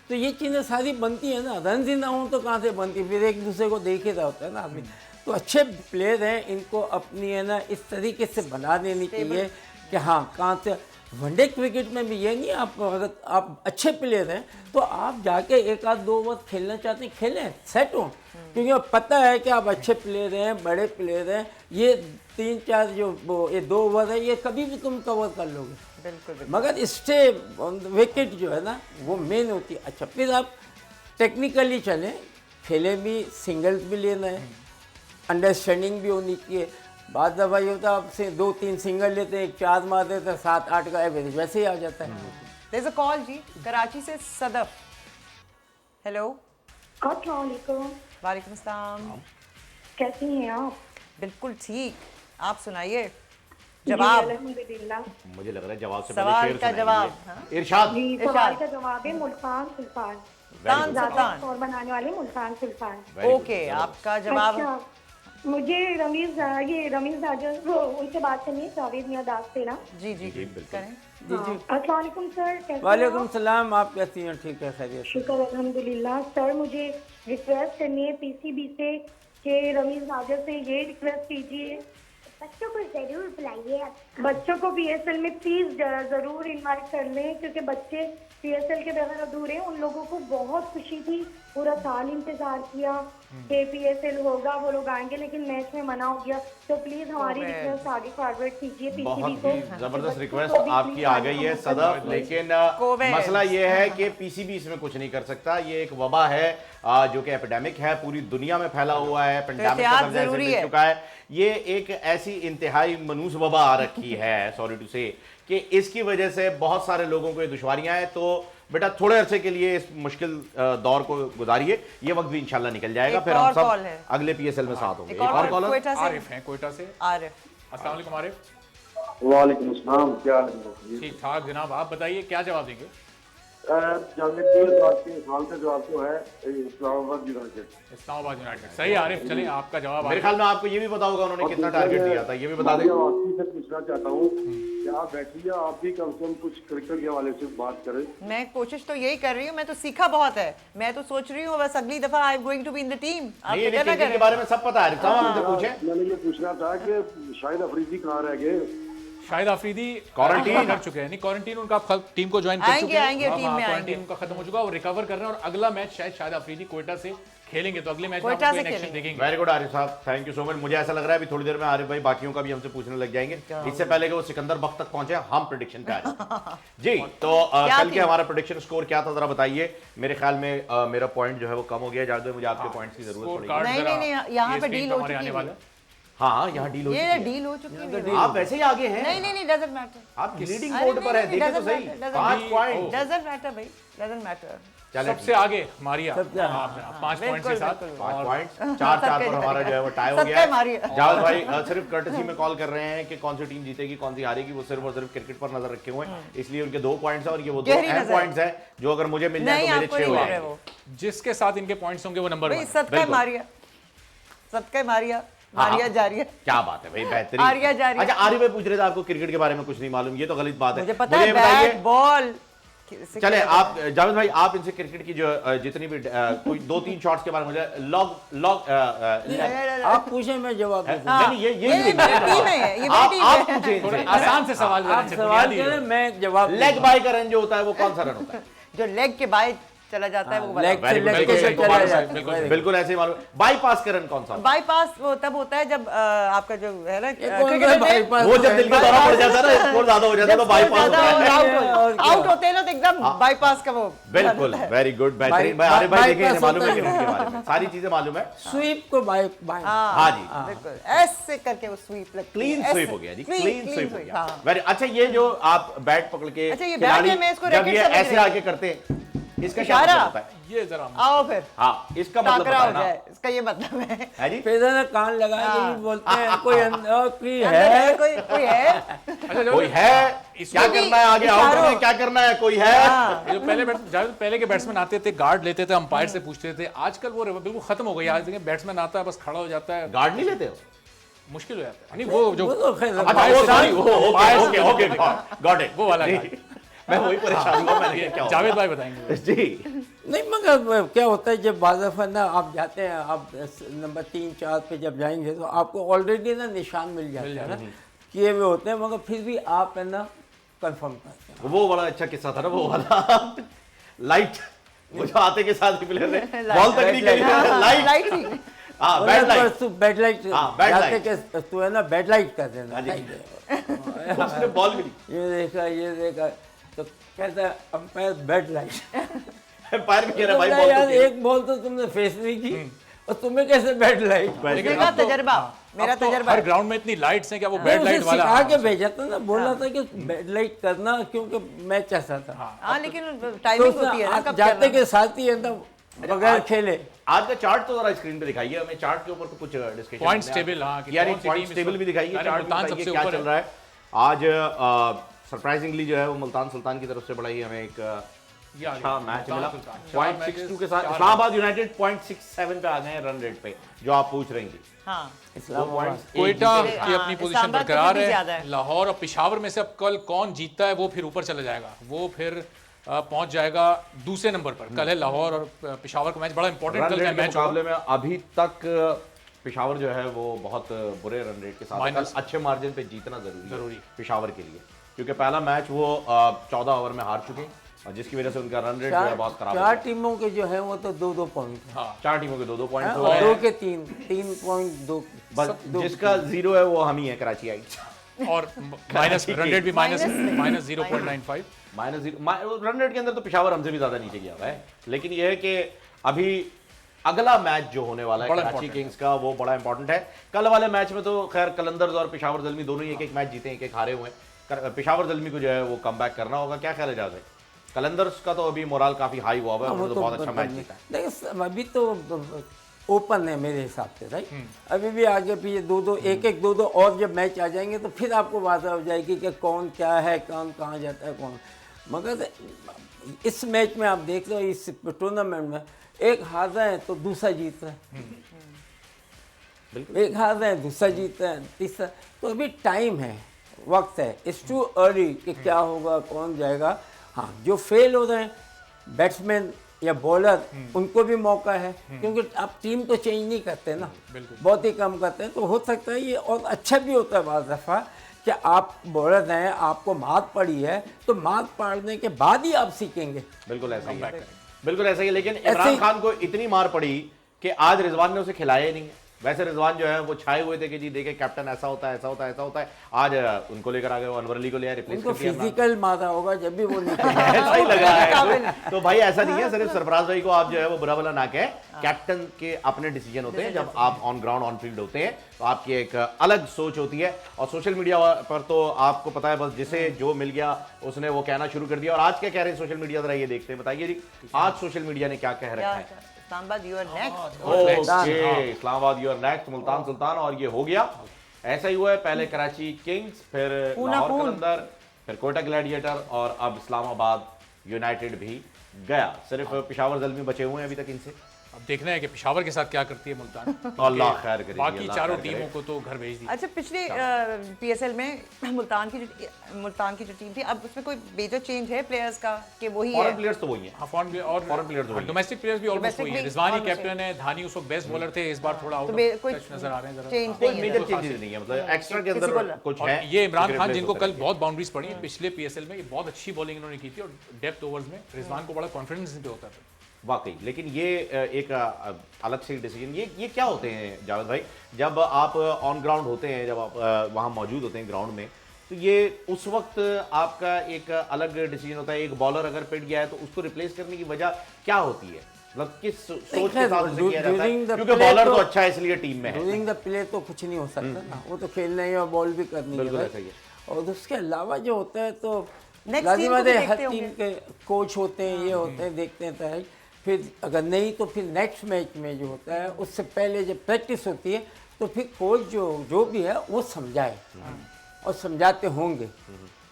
S4: तो ये चीज़ें सारी बनती है ना, रन ही ना हो तो कहाँ से बनती, फिर एक दूसरे को देख ही रहा होता है ना आदमी। तो अच्छे प्लेयर हैं, इनको अपनी है ना इस तरीके से बना देनी चाहिए कि हाँ कहाँ से। वनडे क्रिकेट में भी ये नहीं, आप अगर आप अच्छे प्लेयर हैं तो आप जाके 1-2 ओवर खेलना चाहते हैं खेलें, सेट हो, क्योंकि पता है कि आप अच्छे प्लेयर हैं, बड़े प्लेयर हैं, ये 3-4 जो ये 2 ओवर है ये कभी भी तुम कवर कर लोगे।
S6: बिल्कुल।
S4: मगर स्टे ऑन द विकेट जो है ना वो मेन होती है। अच्छा, फिर आप टेक्निकली चलें, खेलें भी, सिंगल्स भी लेना है, अंडरस्टैंडिंग भी होनी चाहिए। बाद दफ़ा ये होता है आपसे 2-3 सिंगल लेते हैं, 4 मार देते हैं, 7-8 का एवरेज वैसे ही आ जाता है।
S6: There's a call जी, कराची से सदफ। हेलो,
S12: अस्सलाम वालेकुम।
S6: वालेकुम सलाम।
S12: कैसी हैं आप?
S6: बिल्कुल ठीक, आप सुनाइए जवाब।
S12: अल्हम्दुलिल्लाह।
S5: मुझे लग रहा है जवाब से
S6: सवाल
S5: पहले शेर
S6: का जवाब।
S5: सुनाइए। इरशाद।
S12: जी, सवाल का जवाब है मुल्तान सुल्तान।
S6: सुल्तान
S12: और बनाने वाले मुल्तान सुल्तान।
S6: ओके, आपका जवाब।
S12: अच्छा, मुझे रमीज राजन वो उनसे बात करनी है, जावेद नियादास से ना।
S6: जी जी करें।
S4: जी जी,
S12: अस्सलाम वालेकुम सर, कैसे हैं
S4: वालेकुम
S12: आप?
S4: सलाम, आप कैसी हैं? ठीक है, खैरियत।
S12: शुक्र अल्हम्दुलिल्लाह। सर, मुझे रिक्वेस्ट करनी है PCB से कि रमीज नाजर से ये रिक्वेस्ट कीजिए, बच्चों को जरूर बुलाइए, बच्चों को PSL में प्लीज जरूर इनवाइट कर लें, क्योंकि बच्चे PSL के बगैर अधूरे हैं। उन लोगों को बहुत खुशी थी, पूरा साल इंतजार किया कि PSL होगा, वो लोग आएंगे, लेकिन मैच में मना हो गया। तो प्लीज हमारी रिक्वेस्ट आगे फॉरवर्ड कीजिए PCB
S5: बहुत
S12: को।
S5: ही जबरदस्त रिक्वेस्ट आपकी आ गई है सदफ, लेकिन मसला ये है कि PCB इसमें कुछ नहीं कर सकता। ये एक वबा है जो कि एपिडेमिक है, पूरी दुनिया में फैला हुआ है, पेंडेमिक का दर्जा इसे मिल चुका है। ये एक ऐसी ऐसी इंतहाई मनूस वबा आ रखी है, सॉरी टू से, कि इसकी वजह से बहुत सारे लोगों को ये दुश्वारियां हैं। तो बेटा थोड़े अरसे के लिए इस मुश्किल दौर को गुजारिए, ये वक्त भी इंशाल्लाह निकल जाएगा, फिर हम सब अगले PSL में साथ होंगे।
S6: एक और कॉलर
S3: आरिफ हैं कोयटा से।
S6: आरिफ,
S3: अस्सलाम वालेकुम आरिफ।
S9: वालेकुम अस्सलाम, क्या हाल है?
S3: ठीक ठाक जनाब, आप बताइए क्या जवाब देंगे?
S9: आपके सवाल का जवाब तो है इस्लामाबाद यूनाइटेड।
S3: इस्लामाबाद यूनाइटेड, सही आरिफ। चलिए आपका जवाब
S5: मेरे ख्याल में आपको ये भी पता होगा उन्होंने कितना टारगेट दिया था, ये भी बता दें।
S9: आपसे से पूछना चाहता हूँ कि आप बैठिए, आप भी कम से कम कुछ क्रिकेट के हवाले से बात करें।
S6: मैं कोशिश तो यही कर रही हूँ, मैं तो सीखा बहुत है, मैं तो सोच रही हूँ बस अगली दफा I am going to be in the team.
S5: Cricket के बारे में सब पता है, हमसे पूछे।
S9: मैंने ये पूछना था कि शाहिद अफरीदी कहाँ रह गए?
S3: शाहिद अफरीदी
S5: क्वारंटीन
S3: कर चुके हैं, नहीं क्वारंटीन उनका टीम को ज्वाइन कर चुके हैं,
S6: आएंगे टीम में,
S3: क्वारंटीन उनका खत्म हो चुका है, वो रिकवर कर रहे हैं और अगला मैच शाहिद अफरीदी कोयटा से खेलेंगे, तो अगले मैच में
S6: कोयटा से
S3: एक्शन देखेंगे।
S5: वेरी गुड आरिफ साहब, थैंक यू सो मच। मुझे ऐसा लग रहा है अभी थोड़ी देर में आरिफ भाई बाकियों का भी हमसे पूछने लग जाएंगे, इससे पहले कि वो सिकंदर बख्त तक पहुंचे हम प्रेडिक्शन पे आए। जी तो कल के हमारा प्रेडिक्शन स्कोर क्या था जरा बताइए। मेरे ख्याल में मेरा पॉइंट जो है वो कम हो गया, जाकर मुझे आपके पॉइंट्स की जरूरत पड़ेगी।
S6: नहीं, यहाँ पे डील हो चुकी है।
S5: हाँ यहाँ डील हो चुकी है,
S6: डील हो चुकी है।
S5: आप वैसे ही आगे हैं।
S6: नहीं डजंट मैटर,
S5: आप लीडिंग बोर्ड पर है, देखिए तो सही 5 पॉइंट।
S6: डजंट मैटर भाई, डजंट मैटर।
S3: सबसे आगे मारिया 5 पॉइंट के साथ
S5: 5 पॉइंट 4-4 पर हमारा जो है वो टाई हो गया है। जावेद भाई सिर्फ कर्टसी में कॉल कर रहे हैं कि कौन सी टीम जीतेगी कौन सी हारेगी, वो सिर्फ और सिर्फ क्रिकेट पर नजर रखे हुए हैं, इसलिए उनके 2 पॉइंट्स हैं और ये वो 2 अहम पॉइंट्स हैं जो अगर मुझे मिल जाए तो मेरे 6 हो जाएंगे।
S3: जिसके साथ इनके पॉइंट्स होंगे वो नंबर 1।
S6: सबका मारिया आरिया जारिया।
S5: क्या बात है भाई, बेहतरीन।
S6: आरिया जारिया।
S5: अच्छा आरिफ भाई पूछ रहे थे आपको क्रिकेट के बारे में कुछ नहीं मालूम, ये तो गलत बात है।
S6: मुझे पता है बैट बॉल।
S5: चले आप जावेद भाई आप इनसे क्रिकेट की जो जितनी भी कोई 2-3 शॉट्स के बारे में मुझे
S4: आप पूछे मैं जवाब दूंगा।
S5: नहीं ये आप पूछे,
S3: आसान से सवाल
S4: करें मैं जवाब।
S5: लेग बाय का रन जो होता है वो कौन सा रन होता है?
S6: जो लेग के बाय चला जाता है वो
S4: लेग से चला जाता है,
S5: बिल्कुल ऐसे ही मालूम। बाईपास का रन कौन सा?
S6: बाईपास वो तब होता है जब आपका जो है ना
S5: वो जब दिल का दौरा पड़ जाता है ना, स्कोर ज्यादा हो जाता है तो बाईपास
S6: आउट होते हैं ना, तो एकदम बाईपास का वो।
S5: बिल्कुल वेरी गुड, बेहतरीन भाई। आरिफ भाई देखिए मालूम है कि उनके बारे में सारी चीजें मालूम है।
S4: स्वीप को बाय
S5: हाँ जी
S6: बिल्कुल ऐसे करके वो स्वीप लगती है।
S5: क्लीन स्वीप हो गया जी, क्लीन स्वीप हो गया। वेरी अच्छा। ये जो आप बैट पकड़ के
S6: अच्छा ये बैट है, मैं इसको
S5: जब ये ऐसे आके करते हैं इसका क्या मतलब होता है?
S3: ये जरा
S6: आओ फिर।
S5: हाँ इसका मतलब
S6: हो जाए, इसका ये मतलब है
S5: जी।
S4: फिर ना कान लगा के भी बोलते हैं कोई है
S6: कोई है
S5: कोई है, क्या करना है आगे आउट में, क्या करना है, कोई है।
S3: जो पहले के बैट्समैन आते थे गार्ड लेते थे, अंपायर से पूछते थे, आजकल वो बिल्कुल खत्म हो गई। आज देखिए बैट्समैन आता है बस खड़ा हो जाता है,
S5: गार्ड नहीं लेते हो,
S3: मुश्किल हो जाता है। नहीं वो जो
S5: ओके गॉट इट,
S3: वो वाला
S5: मैं वही परेशान हुआ, मैंने क्या
S3: जावेद भाई बताएंगे
S5: जी।
S4: नहीं मगर क्या होता है जब बाज़ दफ़ा ना आप जाते हैं, आप नंबर 3-4 पे जब जाएंगे तो आपको ऑलरेडी ना निशान मिल जाते हैं ना किए हुए होते हैं, मगर फिर भी आप है ना कंफर्म करते हैं।
S5: वो बड़ा अच्छा किस्सा था ना वो वाला लाइट, वो जो आते के साथ ही प्लेयर ने बॉल तक नहीं करी, लाइट हाँ
S4: बैड लाइट जाते के तू है ना बैड लाइट कर देना,
S5: उसने बॉल मिली,
S4: ये देखा तो कहता है अंपायर बैड लाइट।
S5: अंपायर भी कह रहा भाई बॉल
S4: यार एक बॉल तो तुमने फेस नहीं की और तुम्हें कैसे बैड लाइट?
S6: मेरा तजर्बा
S3: हर ग्राउंड में इतनी लाइट्स हैं क्या वो बैड लाइट वाला
S4: सिखा के भेजा था ना, बोला था कि बैड लाइट करना क्योंकि मैच ऐसा था।
S6: हाँ लेकिन टाइमिंग होती है ना, कब
S4: जाते के साथ ही है ना बगैर खेले।
S5: आज का चार्ट तो जरा स्क्रीन पे दिखाइए हमें, चार्ट के ऊपर तो कुछ डिस्कशन
S3: पॉइंट्स टेबल, हां
S5: यार पॉइंट्स टेबल भी दिखाइए, चार्ट में क्या चल रहा है। आज सरप्राइजिंगली जो है वो मुल्तान सुल्तान की तरफ से बड़ा ही हमें एक अच्छा मैच मिला। 0.62 के साथ इस्लामाबाद यूनाइटेड 0.67 पे आ गए हैं रन रेट पे, जो आप पूछ रही थी।
S3: कोयटा की अपनी पोजीशन बरकरार है। लाहौर और पेशावर में से अब कल कौन जीतता है वो फिर ऊपर चला जाएगा, वो फिर पहुंच जाएगा दूसरे नंबर पर। कल है लाहौर और पेशावर का मैच, बड़ा इंपॉर्टेंट कल का मैच
S5: मुकाबले में। अभी तक पेशावर जो है वो बहुत बुरे रन रेट के साथ अच्छे मार्जिन पे जीतना जरूरी है पेशावर के लिए, क्योंकि पहला मैच वो 14 ओवर में हार चुके हैं, जिसकी वजह से उनका रन रेट जो है बहुत खराब है।
S4: 4 टीमों के जो है वो तो 2-2 पॉइंट है।
S5: 4 टीमों के 2-2 पॉइंट
S4: हो गए, 2 के 3.2
S5: बस, जिसका 0 है वो हम ही है, कराची आइट।
S3: और माइनस रन रेट भी माइनस 0.95
S5: -0 रन रेट के अंदर तो पेशावर हमसे भी ज्यादा नीचे गया हुआ है। लेकिन यह है कि अभी अगला मैच जो होने वाला है
S3: बड़ा
S5: कराची
S3: important
S5: किंग्स का, वो बड़ा इंपॉर्टेंट है। कल वाले मैच में तो खैर कलंदर्स और पेशावर ज़ल्मी दोनों ही एक मैच जीते, एक हारे हुए हैं। पेशावर ज़ल्मी को जो है वो कमबैक करना होगा। क्या ख्याल है जावेद? कलंदर्स का तो अभी मोरल काफी हाई हुआ है, उन्होंने तो बहुत अच्छा मैच जीता है।
S4: देखिए अभी तो ओपन है मेरे हिसाब से, राइट। अभी भी आगे पीछे 2-2 1-1 2-2 और जब मैच आ जाएंगे तो फिर आपको बात हो जाएगी कि कौन क्या है, कौन कहाँ जाता है, कौन। मगर इस मैच में आप देख लो, इस टूर्नामेंट में एक हार रहे हैं तो दूसरा जीत रहा है, एक हार रहे हैं दूसरा जीत रहा है, तीसरा। तो अभी टाइम है, वक्त है, इट्स टू अर्ली कि क्या होगा, कौन जाएगा। हाँ, जो फेल हो रहे हैं बैट्समैन या बॉलर, उनको भी मौका है, क्योंकि आप टीम तो चेंज नहीं करते ना, बहुत ही कम करते हैं। तो हो सकता है ये और अच्छा भी होता है बाज़ दफ़ा कि आप बॉलर हैं, आपको मात पड़ी है, तो मात पड़ने के बाद ही आप सीखेंगे।
S5: बिल्कुल ऐसा ही है, बिल्कुल ऐसा ही है। लेकिन इमरान खान को इतनी मार पड़ी कि आज रिजवान ने उसे खिलाया ही नहीं है। वैसे रिजवान जो है वो छाए हुए थे कि जी देखे कैप्टन ऐसा होता है, ऐसा होता है, ऐसा होता है। आज उनको लेकर आ गए, वो अनवर अली को ले आए, रिप्लेस कर दिया।
S4: फिजिकल मारा होगा जब भी वो
S5: ऐसा ही लगा है। तो भाई ऐसा नहीं है, सिर्फ सरफराज भाई को आप जो है वो बुरा भला ना कहें। कैप्टन के अपने डिसीजन होते हैं, जब आप ऑन ग्राउंड ऑन फील्ड होते हैं तो आपकी एक अलग सोच होती है। और सोशल मीडिया पर तो आपको पता है, बस जिसे जो मिल गया उसने वो कहना शुरू कर दिया। और आज क्या कह रहे हैं सोशल मीडिया, जरा ये देखते हैं, बताइए जी आज सोशल मीडिया ने क्या कह रखा है।
S6: Islamabad you are next,
S5: okay, Islamabad you are next, Multan Sultan. और ये हो गया, ऐसा ही हुआ है। पहले कराची किंग्स, फिर लाहौर कलंदर, फिर कोयटा ग्लैडिएटर और अब इस्लामाबाद यूनाइटेड भी गया। सिर्फ पेशावर ज़ल्मी बचे हुए हैं अभी तक इनसे।
S3: अब देखना है कि पेशावर के साथ क्या करती है मुल्तान।
S5: अल्लाह खैर करे,
S3: बाकी चारों टीमों को तो घर भेज दिया।
S6: अच्छा, पिछले पीएसएल में मुल्तान की जो टीम थी, अब उसमें कोई मेजर चेंज है प्लेयर्स का कि वही है?
S5: फॉरेन प्लेयर्स तो वही हैं।
S3: हाँ, फॉरेन प्लेयर्स तो वही हैं। डोमेस्टिक प्लेयर्स भी ऑलमोस्ट वही हैं। रिजवान ही कैप्टन है, धानी उस वक्त बेस्ट बॉलर थे, इस बार थोड़ा आउट ऑफ टच नजर आ रहे हैं। जरा
S5: कोई मेजर चेंजेस नहीं है, मतलब एक्स्ट्रा के अंदर कुछ है।
S3: ये इमरान खान जिनको कल बहुत बाउंड्रीज पड़ी पिछले पीएसएल में, ये बहुत अच्छी बॉलिंग इन्होंने की थी और डेप्थ ओवर्स में रिजवान को बड़ा कॉन्फिडेंस पे होता था
S5: वाकई। लेकिन ये एक अलग से डिसीजन, ये क्या होते हैं जावेद भाई, जब आप ऑन ग्राउंड होते हैं, जब आप वहाँ मौजूद होते हैं ग्राउंड में, तो ये उस वक्त आपका एक अलग डिसीजन होता है। एक बॉलर अगर पिट गया है तो उसको रिप्लेस करने की वजह क्या होती है, मतलब किस सोच के साथ उसे किया जाता है? क्योंकि बॉलर तो अच्छा है इसलिए टीम में है।
S4: ड्यूरिंग द प्ले तो कुछ नहीं हो सकता ना, वो तो खेलना ही और बॉल भी करनी है। और उसके अलावा जो होता है तो लाजिम है, हर टीम के कोच होते हैं, ये होते हैं, देखते हैं। तो फिर अगर नहीं तो फिर नेक्स्ट मैच में जो होता है उससे पहले जब प्रैक्टिस होती है तो फिर कोच जो भी है वो समझाए और समझाते होंगे।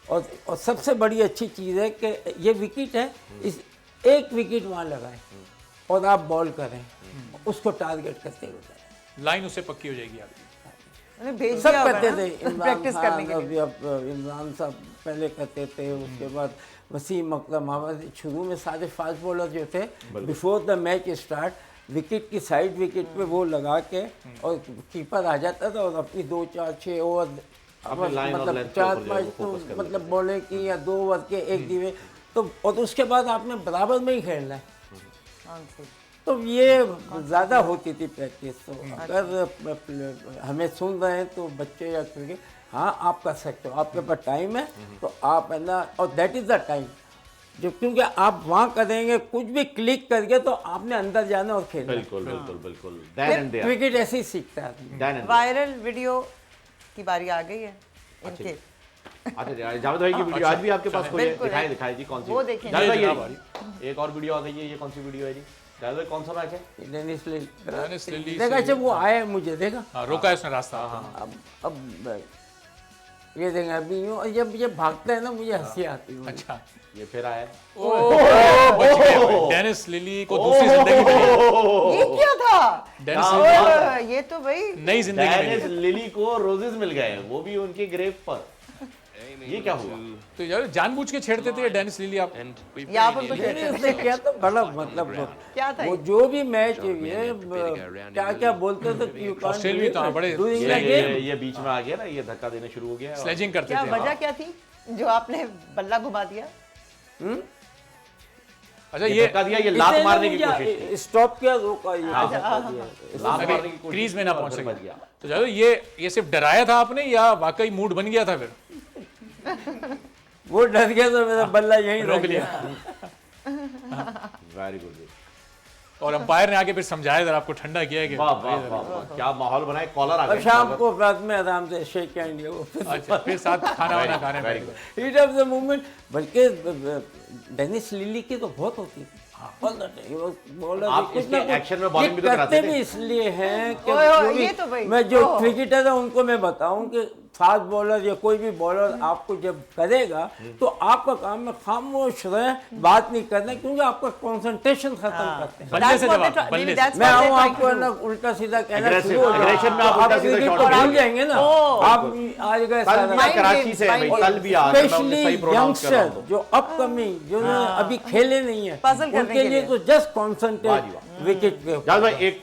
S4: और सबसे बड़ी अच्छी चीज़ है कि ये विकेट है, इस एक विकेट वहाँ लगाए और आप बॉल करें, उसको टारगेट करते हुए
S3: लाइन उससे पक्की हो जाएगी आपकी।
S4: सब करते थे, इमरान साहब पहले करते थे, उसके बाद वसीम अकरम। हमारे शुरू में सारे फास्ट बॉलर जो थे before the match start wicket की साइड विकेट पे वो लगा के और कीपर आ जाता था और अपनी 2 4 6 ओवर मतलब 4-5 तो मतलब बॉलिंग की या 2 ओवर के एक दिवे तो, और उसके बाद आपने बराबर में ही खेलना है। तो ये ज़्यादा होती थी प्रैक्टिस। तो अगर हमें सुन रहे हैं तो बच्चे या क्रिकेट, हाँ आप कर सकते हो, आपके पास टाइम है तो आप है ना, और दैट इज़ द टाइम जो, क्योंकि आप वहाँ करेंगे कुछ भी क्लिक करके तो आपने अंदर जाना और खेलना।
S5: बिल्कुल बिल्कुल बिल्कुल,
S4: क्रिकेट ऐसे ही सीखता है।
S6: वायरल वीडियो की बारी आ गई है इनके।
S5: अच्छा जावेद भाई की वीडियो आज भी आपके पास कोई है? दिखाई जी, कौन सी?
S6: वो देखें।
S5: एक और वीडियो आ गई है, ये कौन सी वीडियो है जी? जावेद भाई कौन सा मैच है?
S4: डेनिस लिली देखा जब वो आया मुझे देखा,
S3: रोका है उसने रास्ता।
S4: अब ये देखें अभी यूँ, जब ये भागता है ना मुझे हंसी आती है।
S3: अच्छा,
S5: ये फिर आया
S3: डेनिस लिली को दूसरी जिंदगी मिली।
S6: ये क्या था?
S3: डेनिस
S6: ये तो भाई
S3: नई जिंदगी मिली।
S5: डेनिस लिली को रोजेस मिल गए, वो भी उनके ग्रेव पर। ये क्या हुआ?
S3: तो यार जानबूझ के छेड़ते थे डेनिस लिली आप?
S6: यहाँ पर तो
S4: क्या तो बड़ा मतलब
S6: क्या था?
S4: वो जो भी मैच ये क्या क्या बोलते थे,
S3: ऑस्ट्रेलिया तो बड़े
S5: ये बीच में आ गया ना, ये धक्का देने शुरू हो गया,
S3: स्लेजिंग करते थे।
S6: वजह क्या थी जो आपने बल्ला घुमा दिया?
S3: अच्छा, ये
S5: धक्का दिया, ये लात मारने की कोशिश,
S4: स्टॉप किया, रोका, ये
S5: लात मारने की कोशिश,
S3: क्रीज में ना पहुंच सके। तो चलो ये सिर्फ डराया था आपने या वाकई मूड बन गया था? फिर
S4: वो डर गया तो मेरा बल्ला यहीं
S3: रोक लिया।
S5: Very good.
S3: और अंपायर ने आके फिर समझाया, जरा आपको ठंडा किया है कि
S5: वाह वाह वाह वाह, क्या माहौल बनाए। कॉलर आ
S4: और
S5: गए
S4: शाम को रात में आराम से शेक हैंड
S3: अच्छा, फिर साथ खाना वाना खाने
S5: वेरी
S3: में
S5: good.
S4: Heat of the movement. बल्कि डेनिस लिली की तो बहुत होती थी। बॉलर
S5: आप
S4: कुछ
S5: इसके
S4: ना कुछ
S5: एक्शन में बॉलिंग भी तो
S4: ये
S5: कराते
S4: करते
S5: थे।
S4: भी इसलिए हैं कि
S6: ओए ओए,
S4: जो भी-
S6: ये तो भाई,
S4: मैं जो
S6: ओह।
S4: क्रिकेटर है उनको मैं बताऊं कि फास्ट बॉलर या कोई भी बॉलर आपको जब करेगा तो आपका काम में खामोश रहे, बात नहीं करना, क्योंकि आपका कंसंट्रेशन खत्म करते हैं।
S3: बल्ले से जवाब, बल्ले से।
S4: मैं आऊँ आपको ना उल्टा सीधा कहना
S5: Aggressive,
S4: शुरू हो जाए,
S5: aggression में
S4: तो
S5: आप उल्टा
S4: आप
S5: सीधा
S4: क्रिकेट
S5: shot
S4: को भूल
S5: मारेंगे।
S4: जाएंगे ना। आप आज गए
S5: कल
S4: सारा-
S5: भी कराची से है भाई, कल भी आ रहा है, मैं उन्हें सही प्रोनाउंस कर रहा
S4: यंगस्टर
S5: हूं।
S4: जो अपकमिंग जो अभी खेले नहीं है,
S6: Puzzle करने
S4: उनके
S6: के
S4: लिए
S6: लिए।
S4: तो जस्ट कॉन्सेंट्रेट विकेट पे।
S5: जावेद भाई एक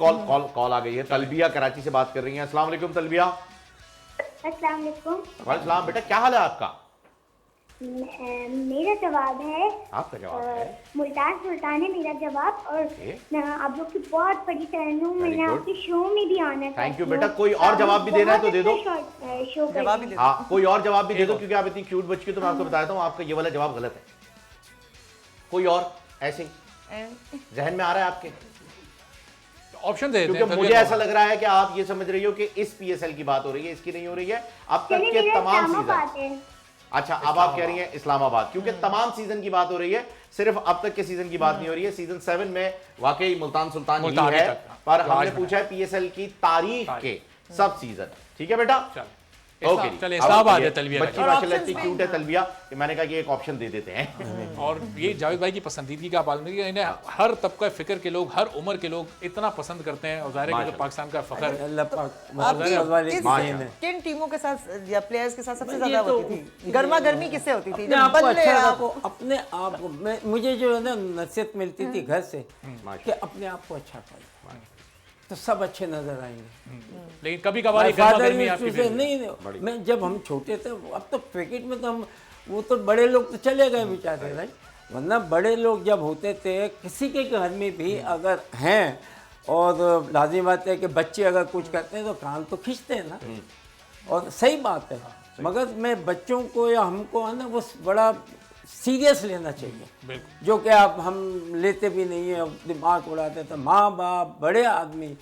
S5: कॉल आ गई है, तलबिया कराची से बात कर रही हैं। अस्सलाम वालेकुम तलबिया।
S12: अस्सलाम वालेकुम।
S5: वालेकुम सलाम बेटा, क्या हाल है आपका?
S12: मेरा जवाब है
S5: आपका जवाब है
S12: मुल्तान सुल्तान है मेरा जवाब। और मैं आप लोग की बहुत बड़ी फैन हूँ। मैंने
S5: good.
S12: आपके शो में भी आना था।
S5: थैंक यू बेटा। कोई और जवाब भी देना है तो दे दो।
S12: शो
S6: जवाब ही दे दो।
S5: हाँ, कोई और जवाब भी दे दो, क्योंकि आप इतनी क्यूट बच्ची हो तो मैं आपको बताता हूँ आपका ये वाला जवाब गलत है। कोई और ऐसे ही जहन में आ रहा है आपके?
S3: ऑप्शन दे देते
S5: क्योंकि
S3: हैं,
S5: मुझे
S3: तलबिया
S5: ऐसा लग रहा है कि आप ये समझ रही हो कि इस पीएसएल की बात हो रही है, इसकी नहीं हो रही है। अब तक के तमाम सीजन। अच्छा, अब आप कह रही हैं इस्लामाबाद, क्योंकि तमाम सीजन की बात हो रही है, सिर्फ अब तक के सीजन की बात नहीं हो रही है। सीजन 7 में वाकई मुल्तान सुल्तान ही
S3: मुल्तान ही
S5: है,
S3: तक,
S5: पर
S3: जो
S5: हमने
S3: आज
S5: पूछा है पीएसएल की तारीख के सब सीजन। ठीक है बेटा, ओके।
S3: चलिए इस्लामाबाद है तलबिया का
S5: बच्ची
S3: जवाब।
S5: माशाल्लाह इतनी क्यूट है तलबिया कि मैंने कहा कि एक ऑप्शन दे देते हैं।
S3: और ये जावेद भाई की पसंदीदगी का बात नहीं है, इन्हें हर तबका फिक्र के लोग, हर उम्र के लोग इतना पसंद करते हैं, और ज़ाहिर है कि तो पाकिस्तान का फखर है।
S4: अल्लाह पाक
S6: आपकी
S4: वाले की
S6: किस-
S4: देन है।
S6: किन टीमों के साथ या प्लेयर्स के साथ सबसे
S4: ये
S6: ज्यादा
S4: तो-
S6: होती थी? गर्मा गर्मी किससे होती थी?
S4: अपने
S6: जब
S4: आप को
S6: बल्ले
S4: अच्छा
S6: आप-
S4: रखो, अपने आप को। मुझे जो है ना नसीहत मिलती थी घर से कि अपने आप को अच्छा करो तो सब अच्छे नजर आएंगे।
S3: लेकिन कभी कभार
S4: My father
S3: गर्मी
S4: used
S3: आपकी
S4: to say, नहीं, मैं जब हम छोटे थे, अब तो क्रिकेट में तो हम, वो तो बड़े लोग तो चले गए बेचारे, राइट, वरना बड़े लोग जब होते थे किसी के घर में भी अगर हैं, और लाजिम बात है कि बच्चे अगर कुछ करते हैं तो कान तो खींचते हैं ना, और सही बात है, मगर मैं बच्चों को या हमको है ना वो बड़ा सीरियस लेना चाहिए, जो कि आप हम लेते भी नहीं है, दिमाग उड़ाते थे। माँ बाप, बड़े आदमी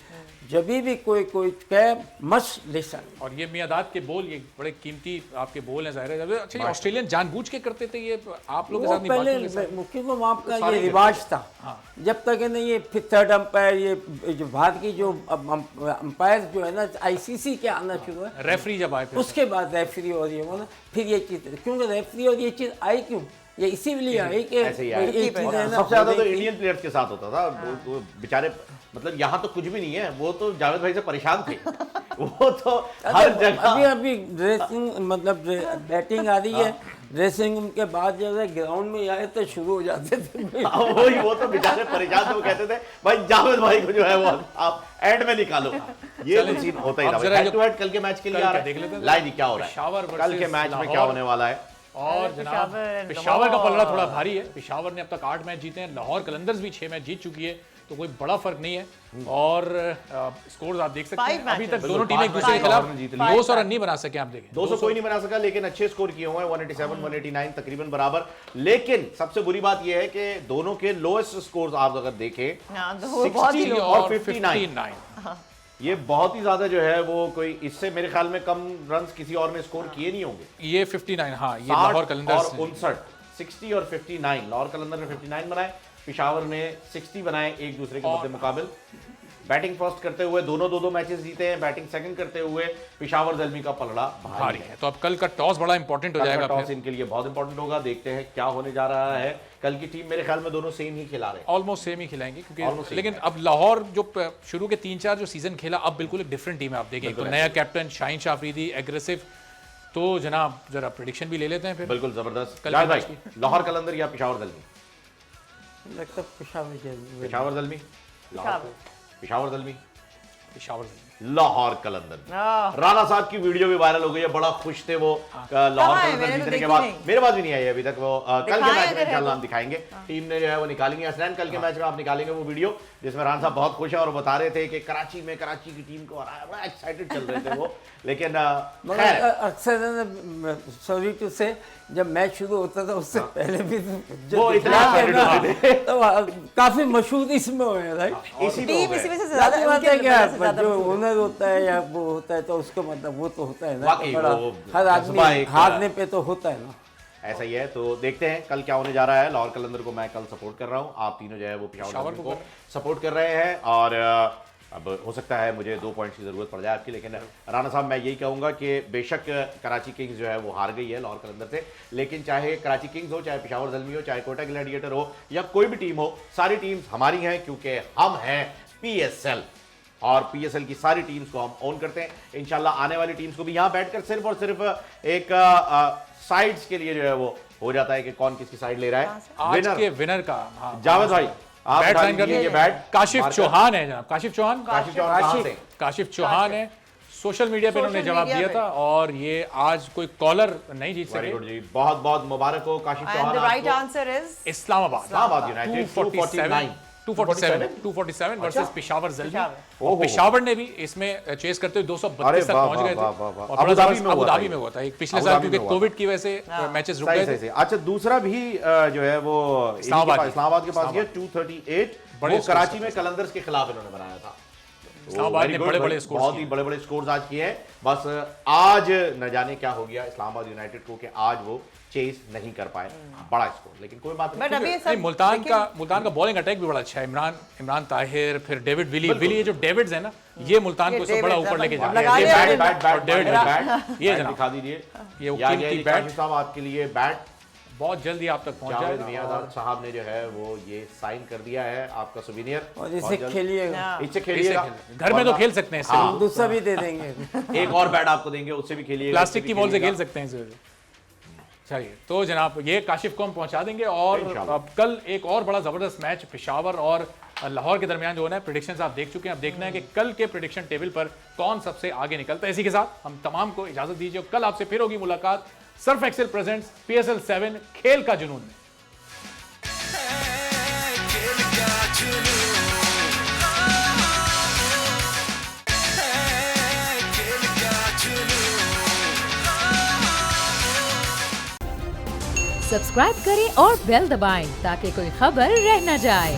S4: जब भी कोई कहे मस्ट लिसन।
S3: और ये मियादाद के बोल, ये बड़े कीमती आपके बोल हैं, ज़ाहिर है। अच्छा, ये ऑस्ट्रेलियन जानबूझ के करते थे, ये आप लोग के साथ नहीं, बाकियों के साथ?
S4: पहले मुख्य को आपका
S3: सारे
S4: ये
S3: करते
S4: रिवाज था।
S3: हाँ।
S4: जब तक है ना ये फिर थर्ड अंपायर, ये जो भारत की जो अंपायर जो है ना आईसीसी के आना शुरू है,
S3: रेफरी जब आए फिर
S4: उसके बाद रेफरी और ये वो ना, फिर ये चीज़, क्योंकि रेफरी और ये चीज़ आई क्यों, ये इसीलिए आई कि
S5: ऐसे ही आया।
S4: ये चीज़ है ना,
S5: सबसे ज्यादा तो इंडियन प्लेयर्स के साथ होता था। वो बेचारे, मतलब यहाँ तो कुछ भी नहीं है, वो तो जावेद भाई से परेशान थे। वो तो हर जगह
S4: अभी ड्रेसिंग, मतलब बैटिंग आ रही है, ड्रेसिंग के बाद जो है ग्राउंड में आए तो शुरू हो जाते थे।
S5: वही, वो तो बेचारे परेशान थे। वो कहते थे भाई जावेद भाई को जो है वो आप एंड में निकालो। ये तो सीन होता ही
S3: अब
S5: था।
S3: जरा
S5: हेड टू हेड कल के मैच के लिए आ रहा
S3: देख लेते
S5: है।
S3: हैं।
S5: लाई जी क्या हो रहा
S3: पेशावर
S5: है कल के
S3: versus
S5: मैच में, क्या
S3: लाहौर।
S5: होने वाला है?
S3: और जनाब
S6: पेशावर
S3: पेशावर का
S6: लाहौर।
S3: पलड़ा थोड़ा भारी है। पेशावर ने अब तक 8 मैच जीते हैं, लाहौर कलंदर्स भी 6 मैच जीत चुकी है, तो कोई बड़ा फर्क नहीं है। और स्कोर्स आप देख सकते हैं,
S6: 5
S3: अभी तक
S6: matches।
S3: दोनों टीमें एक दूसरे के
S5: लाहौर
S3: खिलाफ
S5: ने जीत
S3: 200 रन नहीं बना सके। आप देखें
S5: 200 कोई नहीं बना सका, लेकिन अच्छे स्कोर किए हुए हैं, 187 189 तकरीबन बराबर। लेकिन सबसे बुरी बात यह है कि दोनों के लोएस्ट स्कोर्स आप अगर देखें,
S6: हाँ, तो वो बहुत ही
S5: 60
S6: low।
S5: और 59, ये बहुत ही ज्यादा जो है वो, कोई इससे मेरे ख्याल में कम रन किसी और ने स्कोर किए नहीं होंगे।
S3: ये 59, हाँ, ये लाहौर कलंदर्स
S5: और 59, 60 और 59, लाहौर कलंदर ने 59 बनाए, पेशावर ने 60 बनाए एक दूसरे के मध्य मुकाबिल। बैटिंग फर्स्ट करते हुए दोनों 2-2 मैचेस जीते हैं, बैटिंग सेकंड करते हुए पेशावर ज़ल्मी का पलड़ा
S3: भारी है। तो अब कल का टॉस बड़ा इंपॉर्टेंट हो जाएगा।
S5: टॉस इनके लिए बहुत इंपॉर्टेंट होगा। देखते हैं क्या होने जा रहा है। कल की टीम मेरे ख्याल में दोनों सेम ही खिला रहे हैं,
S3: ऑलमोस्ट सेम ही खिलाएंगे,
S5: Almost
S3: क्योंकि
S5: same
S3: लेकिन अब लाहौर जो शुरू के 3-4 जो सीजन खेला, अब बिल्कुल एक डिफरेंट टीम है। आप देखें तो नया कैप्टन शाहीन शाह अफरीदी, एग्रेसिव। तो जनाब जरा प्रेडिक्शन भी ले लेते हैं फिर।
S5: बिल्कुल जबरदस्त।
S3: कल
S5: जावेद
S3: के मैच
S5: भाई, लाहौर कलंदर या पेशावर ज़ल्मी?
S4: लगता है पेशावर
S5: पेशावर ज़ल्मी,
S6: पेशावर।
S5: पेशावर ज़ल्मी।
S3: पेशावर
S5: लाहौर कलंदर। राणा साहब की वीडियो भी वायरल हो गई है, बड़ा खुश थे वो लाहौर कलंदर जीतने के बाद। मेरे पास भी नहीं आई अभी तक वो, कल के मैच में इंशाल्लाह हम दिखाएंगे। टीम ने जो है वो निकालेंगे, हसनैन कल के मैच में आप निकालेंगे वो वीडियो जिसमें राणा साहब बहुत खुश है और बता रहे थे कि कराची की टीम को हराया, बड़ा एक्साइटेड चल रहे थे वो। लेकिन
S4: अक्सर सॉरी टू से जब मैच शुरू होता था उससे पहले भी
S5: वो इतना
S4: तो काफी मशहूर इसमें हुए हैं, राइट?
S5: इसी में
S4: ज्यादा बात है क्या, जो हुनर होता है या वो होता है तो उसको मतलब वो तो होता है ना, हर आदमी हारने पे तो होता है ना,
S5: ऐसा ही है। तो देखते हैं कल क्या होने जा रहा है। लाहौर कलंदर को मैं कल सपोर्ट कर रहा हूँ, आप तीनों जो है वो पेशावर को सपोर्ट कर रहे हैं। और अब हो सकता है मुझे 2 पॉइंट्स की जरूरत पड़ जाए आपकी, लेकिन राणा साहब मैं यही कहूंगा कि बेशक कराची किंग्स जो है वो हार गई है लाहौर कलंदर से, लेकिन चाहे कराची किंग्स हो, चाहे पेशावर ज़ल्मी हो, चाहे कोटा ग्लैडिएटर हो या कोई भी टीम हो, सारी टीम्स हमारी हैं क्योंकि हम हैं PSL और PSL की सारी टीम्स को हम ओन करते हैं। इंशाल्लाह आने वाली टीम्स को भी यहाँ बैठकर सिर्फ और सिर्फ एक साइड्स के लिए जो है वो हो जाता है कि कौन किसकी साइड ले रहा है।
S3: आज के विनर का
S5: जावेद भाई आप
S3: बैट साइन कर लीजिए।
S5: बैट
S3: काशिफ चौहान है जनाब, काशिफ चौहान
S5: काशिफ
S3: चौहान है। सोशल मीडिया पे उन्होंने जवाब दिया था और ये आज कोई कॉलर नहीं जीत सके।
S5: जी बहुत बहुत मुबारक हो Kashif Chauhan.
S6: Right answer is
S3: Islamabad
S5: United
S3: 247 versus Peshawar Zalmi. Peshawar ने भी इसमें चेस करते हुए 232 तक पहुंच गए थे और
S5: अबू
S3: धाबी में हुआ था एक पिछले साल, क्योंकि कोविड की वजह से मैचेस रुक गए थे।
S5: अच्छा दूसरा भी जो है वो इस्लामाबाद के पास गया 238, वो कराची में कलंदर्स के खिलाफ इन्होंने बनाया था।
S3: इस्लामाबाद ने बड़े-बड़े स्कोर,
S5: बहुत ही बड़े-बड़े स्कोर्स आज किए हैं। बस आज न जाने क्या हो गया इस्लामाबाद यूनाइटेड को कि आज वो चेस नहीं कर पाए बड़ा स्कोर, लेकिन कोई बात नहीं।
S3: मुल्तान का बॉलिंग अटैक भी बड़ा अच्छा है। इमरान ताहिर, फिर डेविड विली, ये जो डेविड्स है ना, ये मुल्तान को बड़ा ऊपर लेके जा रहे हैं। ये दिखा दीजिए, ये कीमती बैट
S5: साहब आपके लिए बैट
S3: बहुत जल्दी आप तक पहुंच जाएगा।
S5: मियां साहब ने जो है वो ये साइन कर दिया है आपका सुवेनियर,
S4: और इससे खेलिएगा,
S5: इससे खेलिएगा।
S3: घर में तो खेल सकते हैं,
S4: हाँ, दूसरा भी दे देंगे।
S5: एक और बैट आपको देंगे, उससे भी खेलिएगा,
S3: प्लास्टिक की बॉल से खेल सकते हैं। चलिए तो जनाब ये काशिफ को हम पहुंचा देंगे और अब कल एक और बड़ा जबरदस्त मैच पेशावर और लाहौर के दरमियान जो होना है। प्रेडिक्शंस आप देख चुके हैं, अब देखना है कि कल के प्रेडिक्शन टेबल पर कौन सबसे आगे निकलता है। इसी के साथ हम तमाम को इजाजत दीजिए, कल आपसे फिर होगी मुलाकात सर्फ एक्सेल प्रेजेंट्स PSL 7 खेल का जुनून में।
S1: सब्सक्राइब करें और बेल दबाएं ताकि कोई खबर रह न जाए।